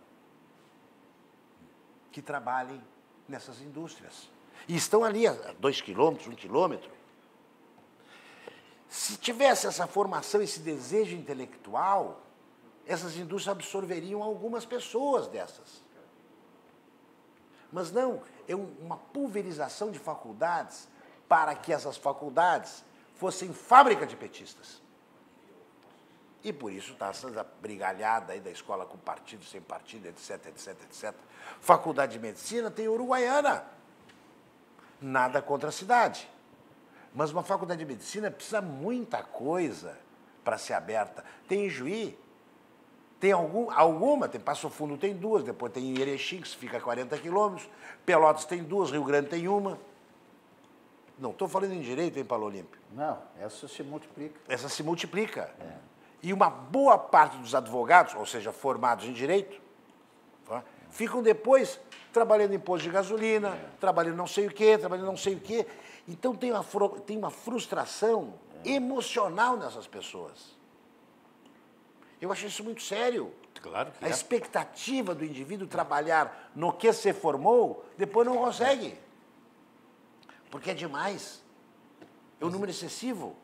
que trabalhem nessas indústrias. E estão ali a 2 quilômetros, 1 quilômetro. Se tivesse essa formação, esse desejo intelectual, essas indústrias absorveriam algumas pessoas dessas. Mas não, é uma pulverização de faculdades para que essas faculdades fossem fábrica de petistas. E por isso está essa brigalhada aí da escola com partido, sem partido, etc, etc, etc. Faculdade de Medicina tem Uruguaiana. Nada contra a cidade. Mas uma faculdade de Medicina precisa muita coisa para ser aberta. Tem em Juí, tem alguma, tem Passo Fundo tem 2, depois tem em Erechim, que fica a 40 quilômetros, Pelotas tem 2, Rio Grande tem 1. Não estou falando em direito, hein, Paulo Olímpio? Não, essa se multiplica. Essa se multiplica. E uma boa parte dos advogados, ou seja, formados em direito, ficam depois trabalhando em posto de gasolina, trabalhando não sei o quê, trabalhando não sei o quê. Então tem uma frustração emocional nessas pessoas. Eu acho isso muito sério. Claro que A expectativa do indivíduo trabalhar no que se formou, depois não consegue. Porque é demais. É um número excessivo.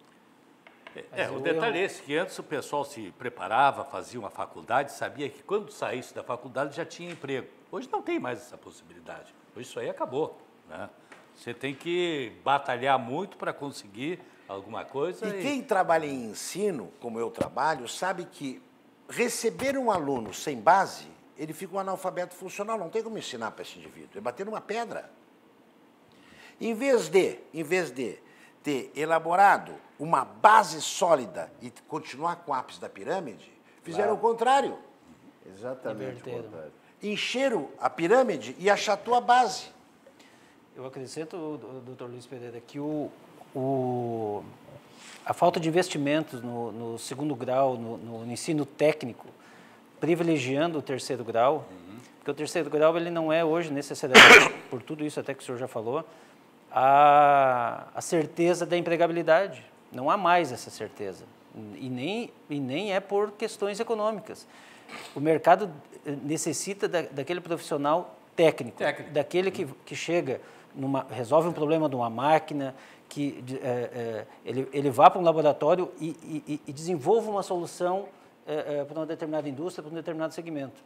O detalhe é esse, que antes o pessoal se preparava, fazia uma faculdade, sabia que quando saísse da faculdade já tinha emprego. Hoje não tem mais essa possibilidade. Hoje isso aí acabou, né? Você tem que batalhar muito para conseguir alguma coisa. E quem trabalha em ensino, como eu trabalho, sabe que receber um aluno sem base, ele fica um analfabeto funcional, não tem como ensinar para esse indivíduo. É bater numa pedra. Em vez de ter elaborado uma base sólida e continuar com o ápice da pirâmide, fizeram o contrário. Exatamente o contrário. Encheram a pirâmide e achatou a base. Eu acrescento, doutor Luiz Pereira, que a falta de investimentos no segundo grau, no ensino técnico, privilegiando o terceiro grau, porque o terceiro grau ele não é hoje necessariamente, por tudo isso até que o senhor já falou, a certeza da empregabilidade. Não há mais essa certeza. E nem é por questões econômicas. O mercado necessita daquele profissional técnico. Daquele que chega, resolve um problema de uma máquina, que ele vá para um laboratório e desenvolva uma solução para uma determinada indústria, para um determinado segmento.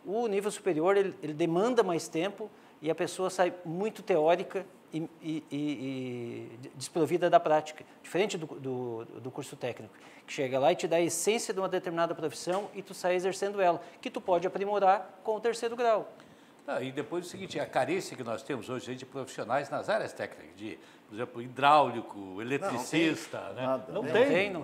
O nível superior, ele demanda mais tempo e a pessoa sai muito teórica e desprovida da prática, diferente do curso técnico, que chega lá e te dá a essência de uma determinada profissão e tu sai exercendo ela, que tu pode aprimorar com o 3º grau. E depois o seguinte, a carência que nós temos hoje de profissionais nas áreas técnicas, de, por exemplo, hidráulico, eletricista, não tem.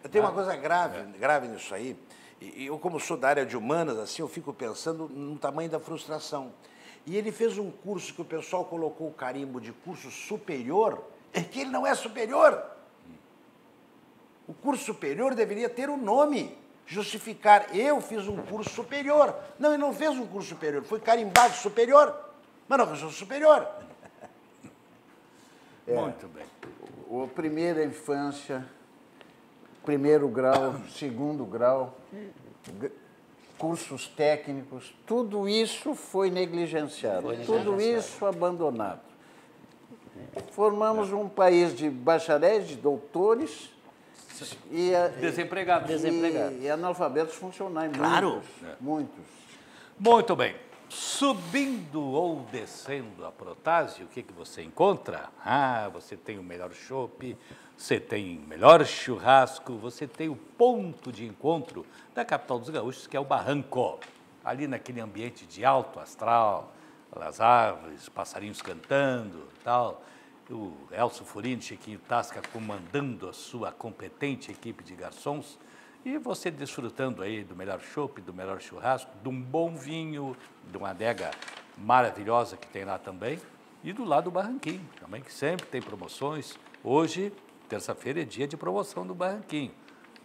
Tem uma coisa grave nisso aí. E eu, como sou da área de humanas, assim, eu fico pensando no tamanho da frustração. E ele fez um curso que o pessoal colocou o carimbo de curso superior, que ele não é superior. O curso superior deveria ter um nome, justificar, eu fiz um curso superior. Não, ele não fez um curso superior, foi carimbado superior, mas não fez um superior. Muito bem. A primeira infância, 1º grau, 2º grau, cursos técnicos, tudo isso foi negligenciado, tudo isso abandonado. Formamos um país de bacharéis, de doutores e desempregados. E analfabetos funcionais, muitos. Muito bem. Subindo ou descendo a Protásio, o que você encontra? Você tem o melhor chopp, você tem o melhor churrasco, você tem o ponto de encontro da capital dos gaúchos, que é o Barranco. Ali naquele ambiente de alto astral, as árvores, passarinhos cantando e tal. O Elcio Furini, Chiquinho Tasca, comandando a sua competente equipe de garçons. E você desfrutando aí do melhor chopp, do melhor churrasco, de um bom vinho, de uma adega maravilhosa que tem lá também. E do lado do Barranquinho, também, que sempre tem promoções. Hoje, terça-feira, é dia de promoção do Barranquinho.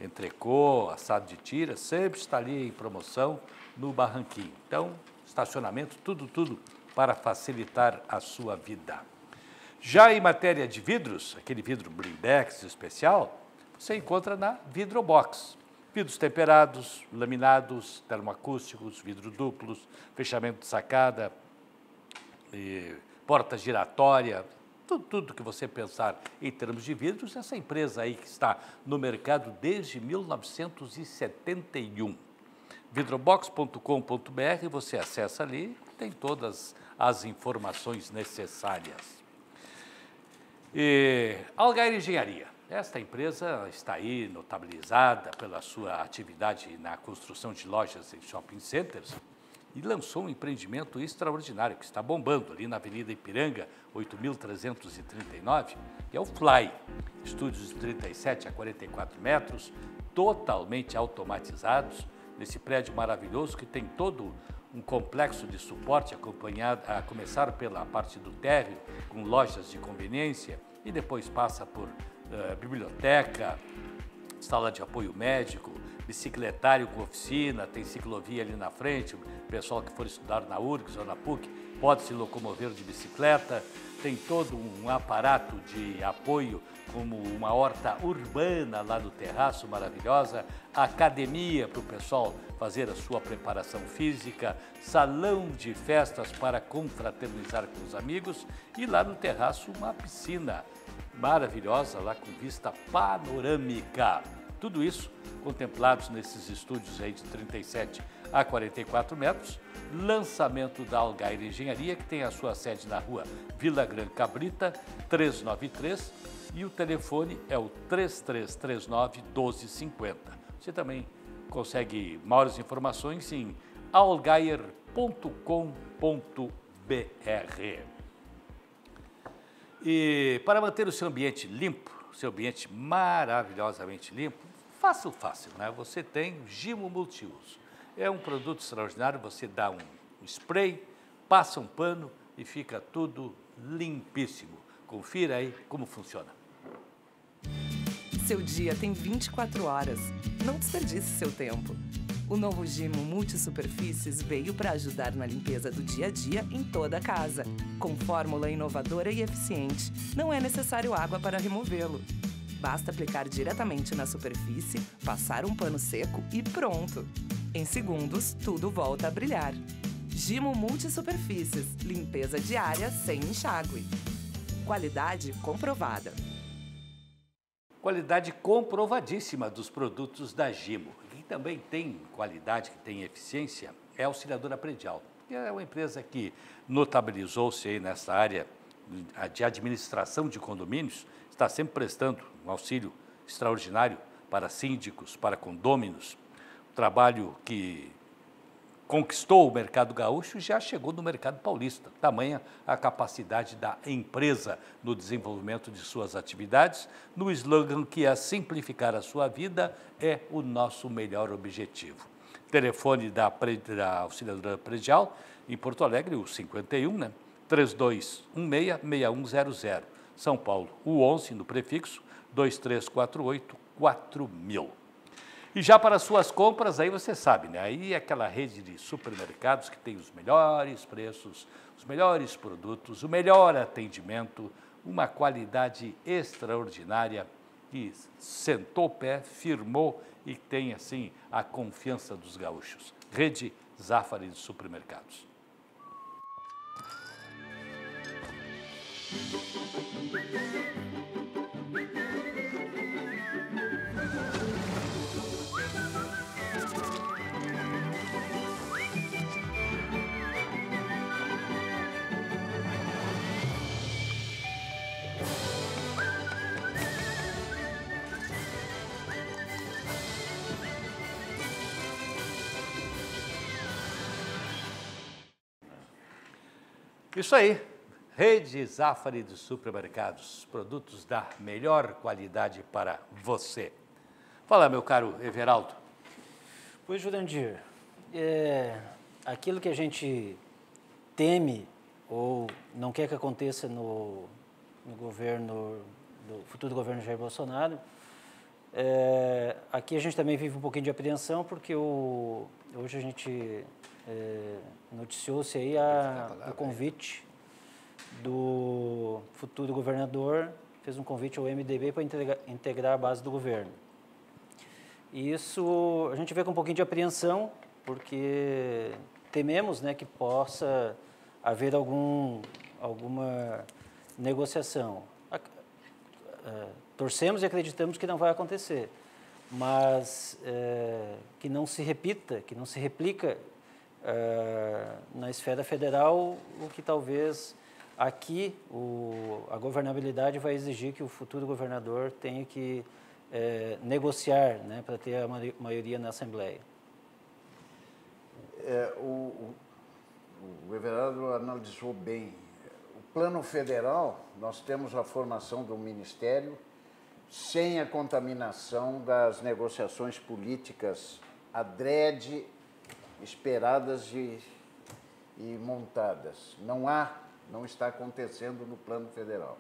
Entrecô, assado de tira, sempre está ali em promoção no Barranquinho. Então, estacionamento, tudo para facilitar a sua vida. Já em matéria de vidros, aquele vidro blindex especial, você encontra na Vidrobox. Vidros temperados, laminados, termoacústicos, vidro duplos, fechamento de sacada, porta giratória, tudo que você pensar em termos de vidros, essa empresa aí que está no mercado desde 1971. Vidrobox.com.br, você acessa ali, tem todas as informações necessárias. Algair Engenharia. Esta empresa está aí notabilizada pela sua atividade na construção de lojas em shopping centers e lançou um empreendimento extraordinário que está bombando ali na Avenida Ipiranga, 8.339, que é o Fly. Estúdios de 37 a 44 metros, totalmente automatizados, nesse prédio maravilhoso que tem todo um complexo de suporte acompanhado, a começar pela parte do térreo, com lojas de conveniência, e depois passa por biblioteca, sala de apoio médico, bicicletário com oficina, tem ciclovia ali na frente, o pessoal que for estudar na URGS ou na PUC pode se locomover de bicicleta, tem todo um aparato de apoio, como uma horta urbana lá no terraço maravilhosa, academia para o pessoal fazer a sua preparação física, salão de festas para confraternizar com os amigos e lá no terraço uma piscina maravilhosa lá com vista panorâmica. Tudo isso contemplados nesses estúdios aí de 37 a 44 metros. Lançamento da Algair Engenharia, que tem a sua sede na rua Vila Gran Cabrita, 393, e o telefone é o 3339-1250. Você também consegue maiores informações em algair.com.br. E para manter o seu ambiente limpo, o seu ambiente maravilhosamente limpo, fácil, né? Você tem Gimo Multiuso. É um produto extraordinário, você dá um spray, passa um pano e fica tudo limpíssimo. Confira aí como funciona. Seu dia tem 24 horas. Não desperdice seu tempo. O novo Gimo Multisuperfícies veio para ajudar na limpeza do dia a dia em toda a casa. Com fórmula inovadora e eficiente, não é necessário água para removê-lo. Basta aplicar diretamente na superfície, passar um pano seco e pronto. Em segundos, tudo volta a brilhar. Gimo Multisuperfícies, limpeza diária sem enxágue. Qualidade comprovada. Qualidade comprovadíssima dos produtos da Gimo. E também tem qualidade, que tem eficiência, é a Auxiliadora Predial. É uma empresa que notabilizou-se aí nessa área de administração de condomínios está sempre prestando um auxílio extraordinário para síndicos, para condôminos. O trabalho que conquistou o mercado gaúcho já chegou no mercado paulista. Tamanha a capacidade da empresa no desenvolvimento de suas atividades, no slogan que é simplificar a sua vida é o nosso melhor objetivo. Telefone da Auxiliadora Predial, em Porto Alegre, o 51, né? 3216-6100. São Paulo, o 11, no prefixo, 2348-4000. E já para suas compras, aí você sabe, né? Aí é aquela rede de supermercados que tem os melhores preços, os melhores produtos, o melhor atendimento, uma qualidade extraordinária e sentou o pé, firmou e tem, assim, a confiança dos gaúchos. Rede Zafari de Supermercados. Isso aí, Rede Zafari de Supermercados, produtos da melhor qualidade para você. Fala, meu caro Everaldo. Pois, Jurandir, aquilo que a gente teme ou não quer que aconteça no governo, no futuro governo Jair Bolsonaro, aqui a gente também vive um pouquinho de apreensão, porque hoje a gente noticiou-se aí o convite do futuro governador, fez um convite ao MDB para integrar a base do governo. E isso a gente vê com um pouquinho de apreensão, porque tememos, né, que possa haver alguma negociação. Torcemos e acreditamos que não vai acontecer, mas que não se repita, que não se replica na esfera federal, o que talvez aqui a governabilidade vai exigir que o futuro governador tenha que negociar, né, para ter a maioria na Assembleia. O Everaldo analisou bem. O plano federal, nós temos a formação do Ministério sem a contaminação das negociações políticas adrede, esperadas e montadas. Não está acontecendo no plano federal.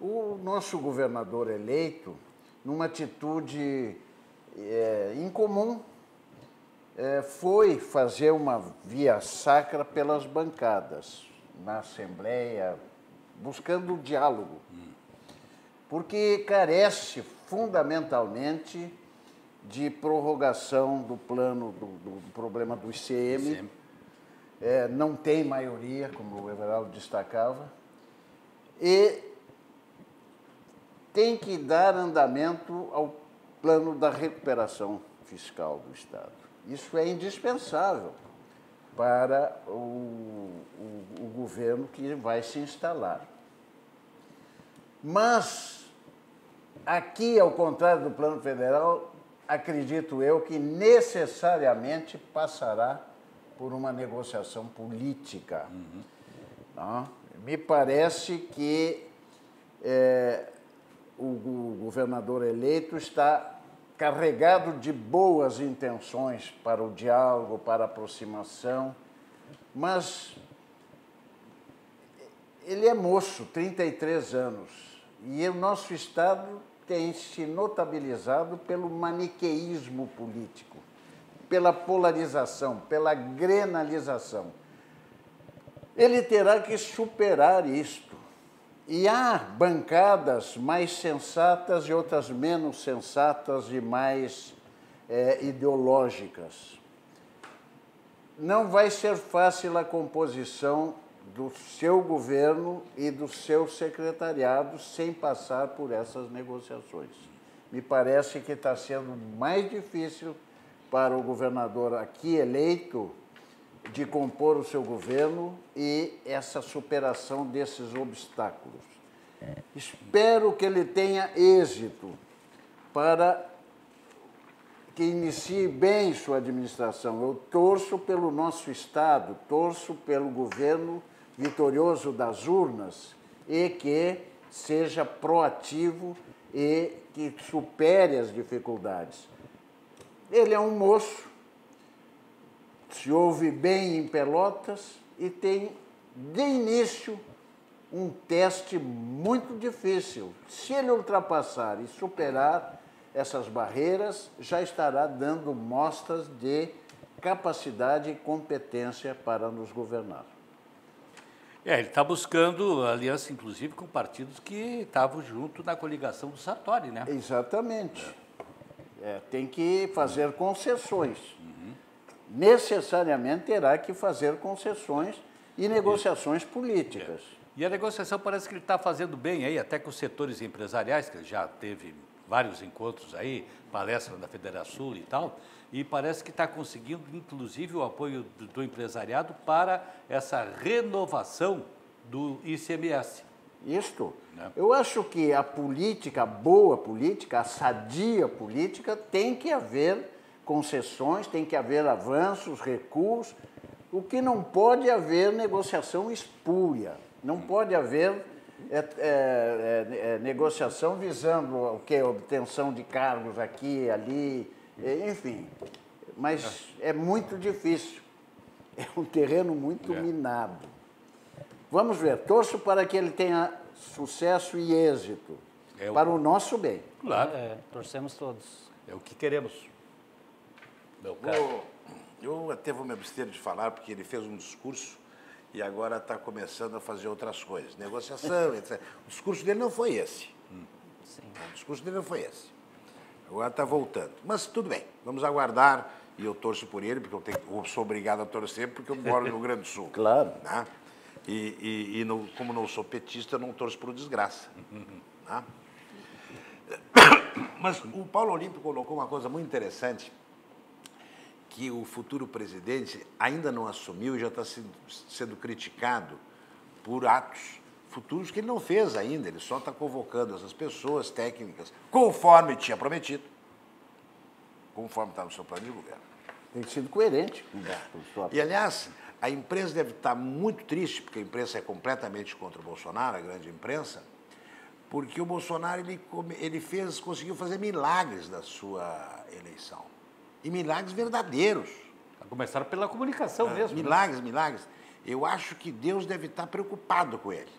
O nosso governador eleito, numa atitude incomum, foi fazer uma via sacra pelas bancadas, na Assembleia, buscando o diálogo, porque carece fundamentalmente de prorrogação do plano do problema do ICM. Não tem maioria, como o Everaldo destacava, e tem que dar andamento ao plano da recuperação fiscal do Estado. Isso é indispensável para o governo que vai se instalar. Mas, aqui, ao contrário do plano federal, acredito eu que necessariamente passará por uma negociação política. Me parece que o governador eleito está carregado de boas intenções para o diálogo, para a aproximação, mas ele é moço, 33 anos, e o nosso Estado tem se notabilizado pelo maniqueísmo político, pela polarização, pela grenalização. Ele terá que superar isto. E há bancadas mais sensatas e outras menos sensatas e mais ideológicas. Não vai ser fácil a composição do seu governo e do seu secretariado sem passar por essas negociações. Me parece que está sendo mais difícil para o governador aqui eleito de compor o seu governo e essa superação desses obstáculos. Espero que ele tenha êxito para que inicie bem sua administração. Eu torço pelo nosso Estado, torço pelo governo vitorioso das urnas e que seja proativo e que supere as dificuldades. Ele é um moço, se ouve bem em Pelotas e tem, de início, um teste muito difícil. Se ele ultrapassar e superar essas barreiras, já estará dando mostras de capacidade e competência para nos governar. Ele está buscando aliança, inclusive, com partidos que estavam junto na coligação do Sartori, né? Exatamente. Tem que fazer concessões. Necessariamente terá que fazer concessões e negociações políticas. E a negociação parece que ele está fazendo bem aí, até com os setores empresariais, que já teve vários encontros aí, palestra da Federação e tal, e parece que está conseguindo, inclusive, o apoio do empresariado para essa renovação do ICMS. Isto. Eu acho que a política, a boa política, a sadia política, tem que haver concessões, tem que haver avanços, recuos. O que não pode haver negociação espúria. Não pode haver negociação visando o quê? Obtenção de cargos aqui, ali, enfim. Mas é muito difícil. É um terreno muito minado. Vamos ver. Torço para que ele tenha sucesso e êxito. Para o nosso bem. Claro. Torcemos todos. É o que queremos. Meu caro. Eu até vou me abster de falar, porque ele fez um discurso e agora está começando a fazer outras coisas. Negociação, etc. O discurso dele não foi esse. Sim. O discurso dele não foi esse. Agora está voltando. Mas tudo bem, vamos aguardar. E eu torço por ele, porque eu sou obrigado a torcer, porque eu moro no Rio Grande do Sul. Claro. Né? E como não sou petista, eu não torço por desgraça. Né? Mas o Paulo Olímpio colocou uma coisa muito interessante, que o futuro presidente ainda não assumiu e já está sendo criticado por atos futuros que ele não fez ainda. Ele só está convocando essas pessoas técnicas, conforme tinha prometido, conforme está no seu plano de governo. Tem sido coerente com sua... E, aliás, a imprensa deve estar muito triste, porque a imprensa é completamente contra o Bolsonaro, a grande imprensa, porque o Bolsonaro conseguiu fazer milagres da sua eleição. E milagres verdadeiros. Começaram pela comunicação mesmo. Milagres, milagres. Eu acho que Deus deve estar preocupado com ele.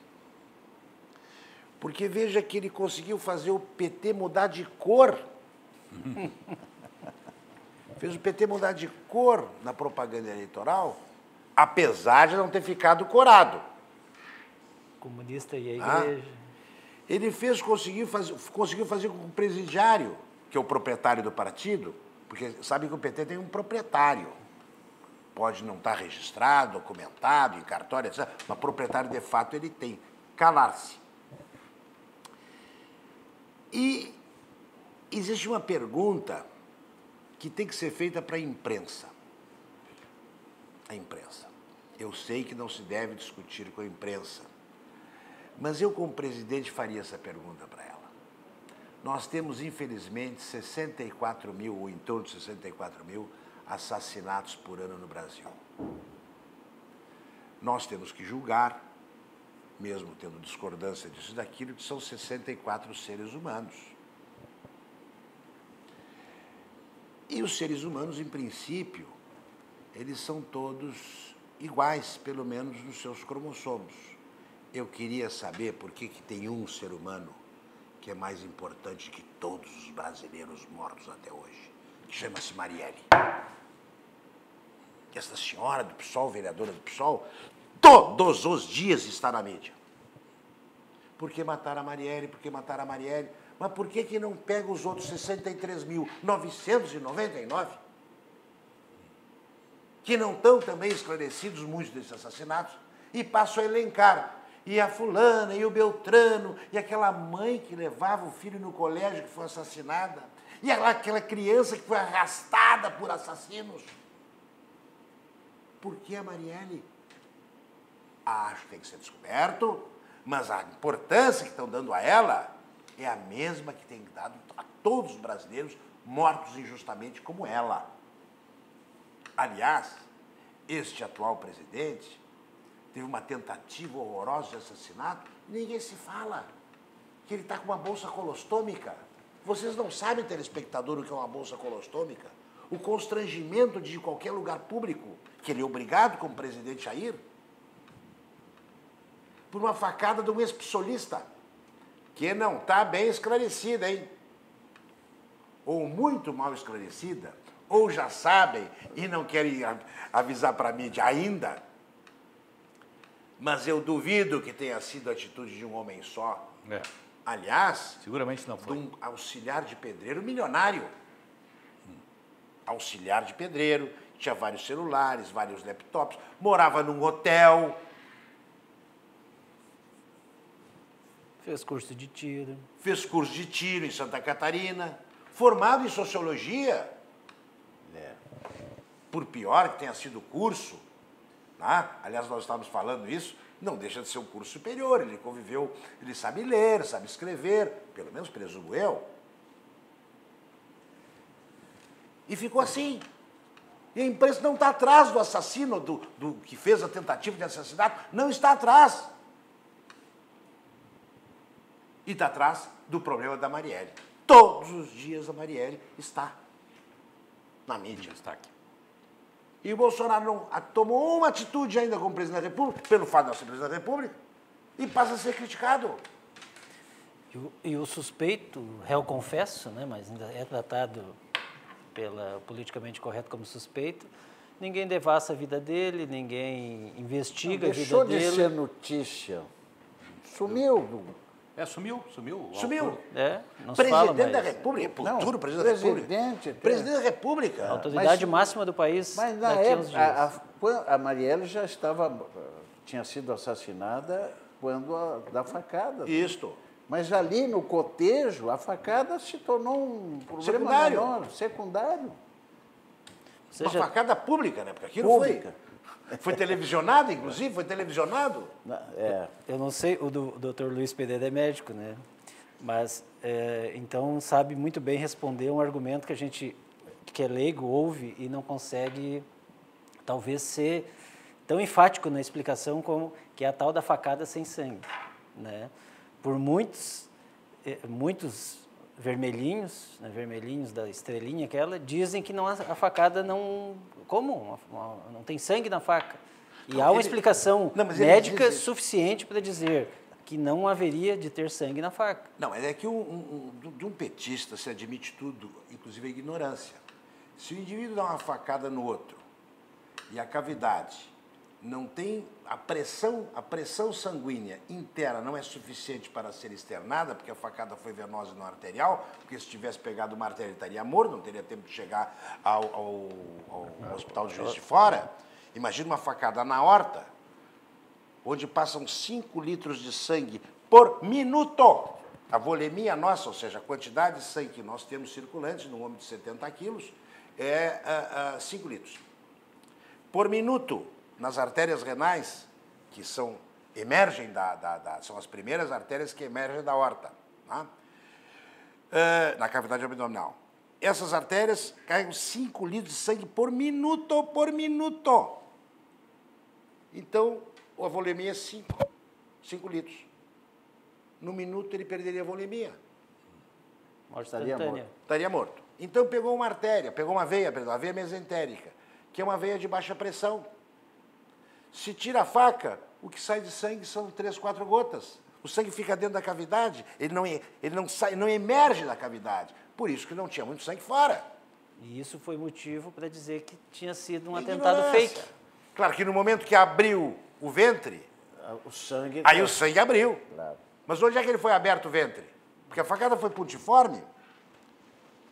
Porque veja que ele conseguiu fazer o PT mudar de cor. Fez o PT mudar de cor na propaganda eleitoral, apesar de não ter ficado corado. Comunista e a igreja. Ele conseguiu fazer com que o presidiário, que é o proprietário do partido, porque sabe que o PT tem um proprietário. Pode não estar registrado, documentado, em cartório, etc. Mas proprietário, de fato, ele tem. Calar-se. E existe uma pergunta que tem que ser feita para a imprensa. A imprensa. Eu sei que não se deve discutir com a imprensa, mas eu, como presidente, faria essa pergunta para ela. Nós temos, infelizmente, 64 mil, ou em torno de 64 mil, assassinatos por ano no Brasil. Nós temos que julgar, mesmo tendo discordância disso e daquilo, que são 64 seres humanos. E os seres humanos, em princípio, eles são todos iguais, pelo menos nos seus cromossomos. Eu queria saber por que tem um ser humano que é mais importante que todos os brasileiros mortos até hoje, que chama-se Marielle. Essa senhora do PSOL, vereadora do PSOL, todos os dias está na mídia. Por que mataram a Marielle? Por que mataram a Marielle? Mas por que não pega os outros 63.999? Que não estão também esclarecidos muitos desses assassinatos, e passam a elencar. E a fulana, e o Beltrano, e aquela mãe que levava o filho no colégio que foi assassinada, e aquela criança que foi arrastada por assassinos. Por que a Marielle? Acho que tem que ser descoberto, mas a importância que estão dando a ela é a mesma que tem dado a todos os brasileiros mortos injustamente como ela. Aliás, este atual presidente teve uma tentativa horrorosa de assassinato e ninguém se fala que ele está com uma bolsa colostômica. Vocês não sabem, telespectador, o que é uma bolsa colostômica? O constrangimento de qualquer lugar público, que ele é obrigado, como presidente Jair, por uma facada de um ex-psolista, que não está bem esclarecida, hein? Ou muito mal esclarecida, ou já sabem e não querem avisar para a mídia ainda. Mas eu duvido que tenha sido a atitude de um homem só. É. Aliás, Seguramente não foi. de um auxiliar de pedreiro milionário. Auxiliar de pedreiro, tinha vários celulares, vários laptops, morava num hotel. Fez curso de tiro. Fez curso de tiro em Santa Catarina, formado em sociologia. Por pior que tenha sido o curso, né? Aliás, nós estávamos falando isso, não deixa de ser um curso superior, ele conviveu, ele sabe ler, sabe escrever, pelo menos presumo eu. E ficou assim. E a imprensa não está atrás do assassino, do que fez a tentativa de assassinato, não está atrás. E está atrás do problema da Marielle. Todos os dias a Marielle está na mídia. Destaque. E o Bolsonaro não tomou uma atitude ainda como presidente da República, pelo fato de não ser presidente da República, e passa a ser criticado. E o suspeito, réu confesso, né, mas ainda é tratado pela politicamente correto como suspeito, ninguém devassa a vida dele, ninguém investiga a vida dele. Deixou de ser notícia. Sumiu. Sumiu. Sumiu. Não se fala Presidente mais. da República, Não, futuro presidente da República. Presidente da República. A autoridade máxima do país Mas na daqui a uns época, dias. a Marielle já tinha sido assassinada quando da facada. Isto. Mas ali no cotejo, a facada se tornou um problema Secundário. menor, secundário. Ou seja, Uma facada pública, né? Porque aquilo Pública. foi televisionado, inclusive, foi televisionado. eu não sei, o Dr. Luiz Pereira é médico, né? Mas, então, sabe muito bem responder um argumento que a gente, que é leigo, ouve e não consegue, talvez, ser tão enfático na explicação como que é a tal da facada sem sangue, né? Por muitos vermelhinhos, né, vermelhinhos da estrelinha aquela, dizem que não, a facada não... Como? Não tem sangue na faca. E há uma explicação médica suficiente para dizer que não haveria de ter sangue na faca. Não, é que de um petista se admite tudo, inclusive a ignorância. Se o indivíduo dá uma facada no outro e a cavidade não tem a pressão sanguínea interna não é suficiente para ser externada, porque a facada foi venosa e não arterial, porque se tivesse pegado uma artéria ele estaria morto, não teria tempo de chegar ao hospital de Juiz de Fora. Imagina uma facada na aorta, onde passam 5 litros de sangue por minuto. A volemia nossa, ou seja, a quantidade de sangue que nós temos circulante num homem de 70 quilos, é 5 litros. Por minuto, nas artérias renais, que emergem são as primeiras artérias que emergem da aorta, tá? Na cavidade abdominal. Essas artérias carregam 5 litros de sangue por minuto, Então, a volemia é 5 litros. No minuto, ele perderia a volemia. Estaria morto. Então, pegou uma artéria, pegou uma veia, a veia mesentérica, que é uma veia de baixa pressão. Se tira a faca, o que sai de sangue são 3, 4 gotas. O sangue fica dentro da cavidade, ele não emerge da cavidade. Por isso que não tinha muito sangue fora. E isso foi motivo para dizer que tinha sido um atentado fake. Claro que no momento que abriu o ventre, o sangue abriu. Claro. Mas onde é que ele foi aberto o ventre? Porque a facada foi pontiforme.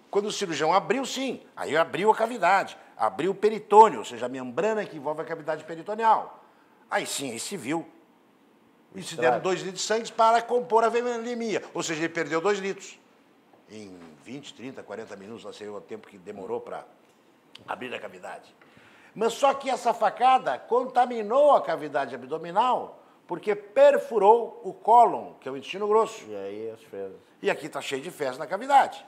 Quando o cirurgião abriu, sim, aí abriu a cavidade, abriu o peritônio, ou seja, a membrana que envolve a cavidade peritoneal. Aí sim, aí se viu. E se deram 2 litros de sangue para compor a volemia, ou seja, ele perdeu 2 litros. Em 20, 30, 40 minutos, não sei o tempo que demorou para abrir a cavidade. Mas só que essa facada contaminou a cavidade abdominal porque perfurou o cólon, que é o intestino grosso. E aí as fezes. E aqui está cheio de fezes na cavidade.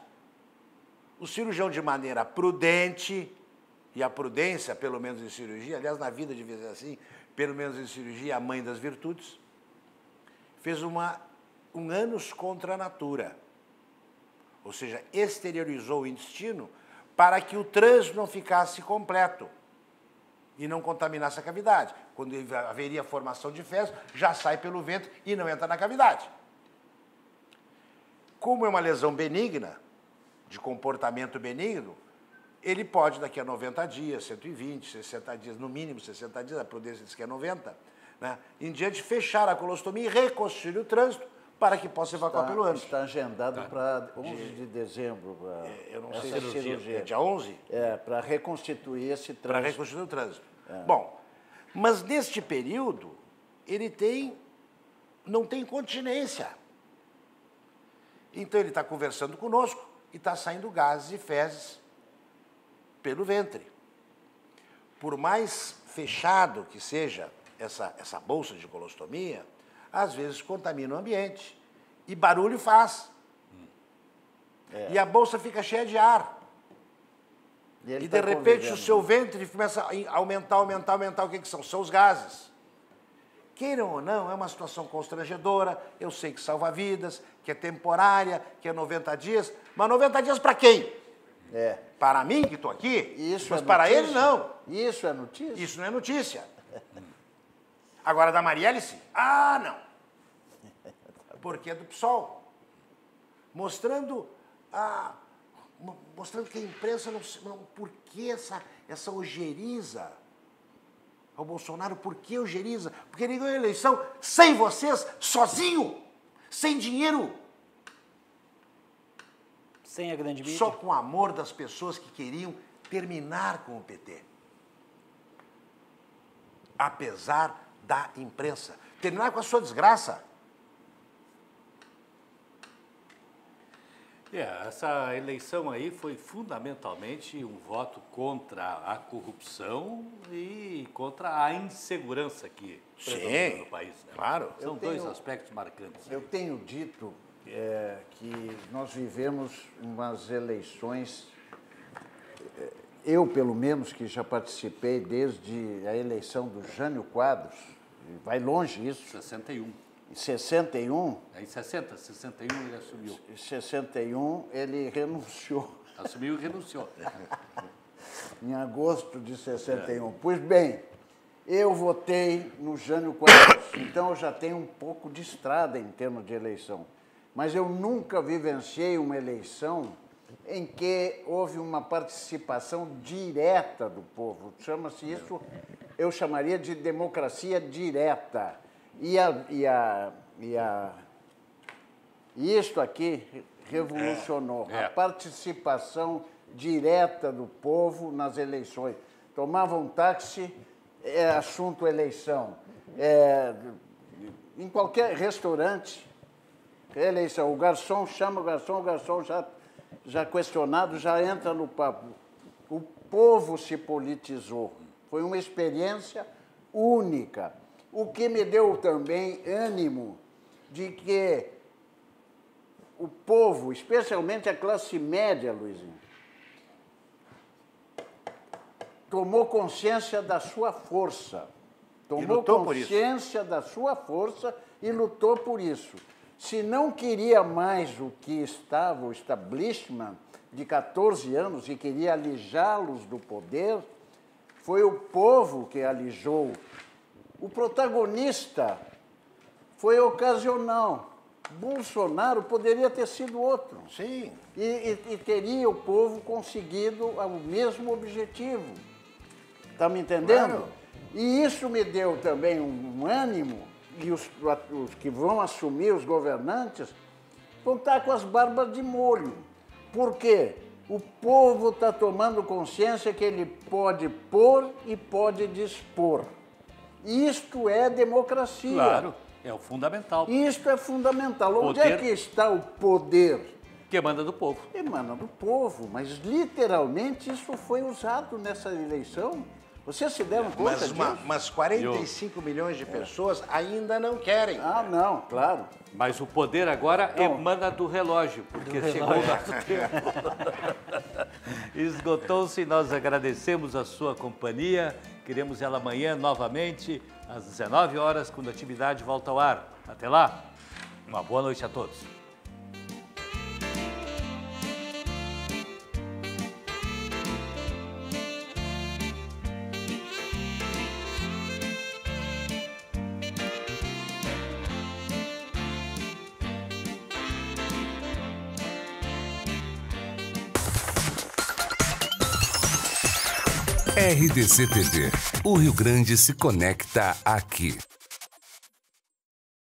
O cirurgião, de maneira prudente, e a prudência, pelo menos em cirurgia, aliás, na vida devia ser assim, pelo menos em cirurgia, a mãe das virtudes, fez um annus contra a natura. Ou seja, exteriorizou o intestino para que o trânsito não ficasse completo e não contaminasse a cavidade. Quando haveria formação de fezes, já sai pelo ventre e não entra na cavidade. Como é uma lesão benigna, de comportamento benigno, ele pode, daqui a 90 dias, 120, 60 dias, no mínimo 60 dias, a prudência diz que é 90, né, em diante, fechar a colostomia e reconstituir o trânsito para que possa evacuar pelo ânus. Está agendado para 11 de dezembro. Eu não essa sei se cirurgia. é dia 11? Para reconstituir esse trânsito. Para reconstituir o trânsito. Bom, mas neste período, ele não tem continência. Então ele está conversando conosco e está saindo gases e fezes pelo ventre. Por mais fechado que seja essa bolsa de colostomia, às vezes contamina o ambiente. E barulho faz. E a bolsa fica cheia de ar. E de repente o seu ventre começa a aumentar. O que são? São os gases. Queiram ou não, é uma situação constrangedora. Eu sei que salva vidas, que é temporária, que é 90 dias. Mas 90 dias para quem? Para mim, que estou aqui, mas para ele, não. Isso é notícia? Isso não é notícia. Agora, da Marielle, sim. Ah, não. Porque é do PSOL. Mostrando que a imprensa não... Por que essa ojeriza? O Bolsonaro, por que ojeriza? Porque ele ganhou a eleição sem vocês, sozinho, sem dinheiro. Sem a grande mídia. Só com o amor das pessoas que queriam terminar com o PT. Apesar da imprensa. Terminar com a sua desgraça. Essa eleição aí foi fundamentalmente um voto contra a corrupção e contra a insegurança que predomina no país. Né? Claro. São dois aspectos marcantes. Eu tenho dito que nós vivemos umas eleições, eu pelo menos que já participei desde a eleição do Jânio Quadros, vai longe isso. 61. Em 61? Em 61 ele assumiu. Em 61 ele renunciou. Assumiu e renunciou. Em agosto de 61. Pois bem, eu votei no Jânio Quadros, então eu já tenho um pouco de estrada em termos de eleição. Mas eu nunca vivenciei uma eleição em que houve uma participação direta do povo. Chama-se isso, eu chamaria de democracia direta. E isto aqui revolucionou a participação direta do povo nas eleições. Tomava um táxi, assunto eleição. Em qualquer restaurante, eleição. O garçom chama o garçom já questionado, já entra no papo. O povo se politizou. Foi uma experiência única. O que me deu também ânimo de que o povo, especialmente a classe média, Luizinho, tomou consciência da sua força. Tomou consciência da sua força e lutou por isso. Se não queria mais o que estava, o establishment de 14 anos e queria alijá-los do poder, foi o povo que alijou. O protagonista foi ocasional. Bolsonaro poderia ter sido outro. Sim. E teria o povo conseguido o mesmo objetivo. Está me entendendo? Claro. E isso me deu também um ânimo, e os que vão assumir, os governantes, vão estar com as barbas de molho. Por quê? O povo está tomando consciência que ele pode pôr e pode dispor. Isto é democracia. Claro, é o fundamental. Isto é fundamental. Onde é que está o poder? Que emana do povo. Emana do povo, mas literalmente isso foi usado nessa eleição Vocês se deram conta disso? Mas 45 milhões de pessoas ainda não querem. Ah, não, claro. Mas o poder agora emana do relógio, porque chegou o nosso tempo. Esgotou-se, nós agradecemos a sua companhia. Queremos ela amanhã novamente, às 19 horas, quando a atividade volta ao ar. Até lá, uma boa noite a todos. RDC TV. O Rio Grande se conecta aqui.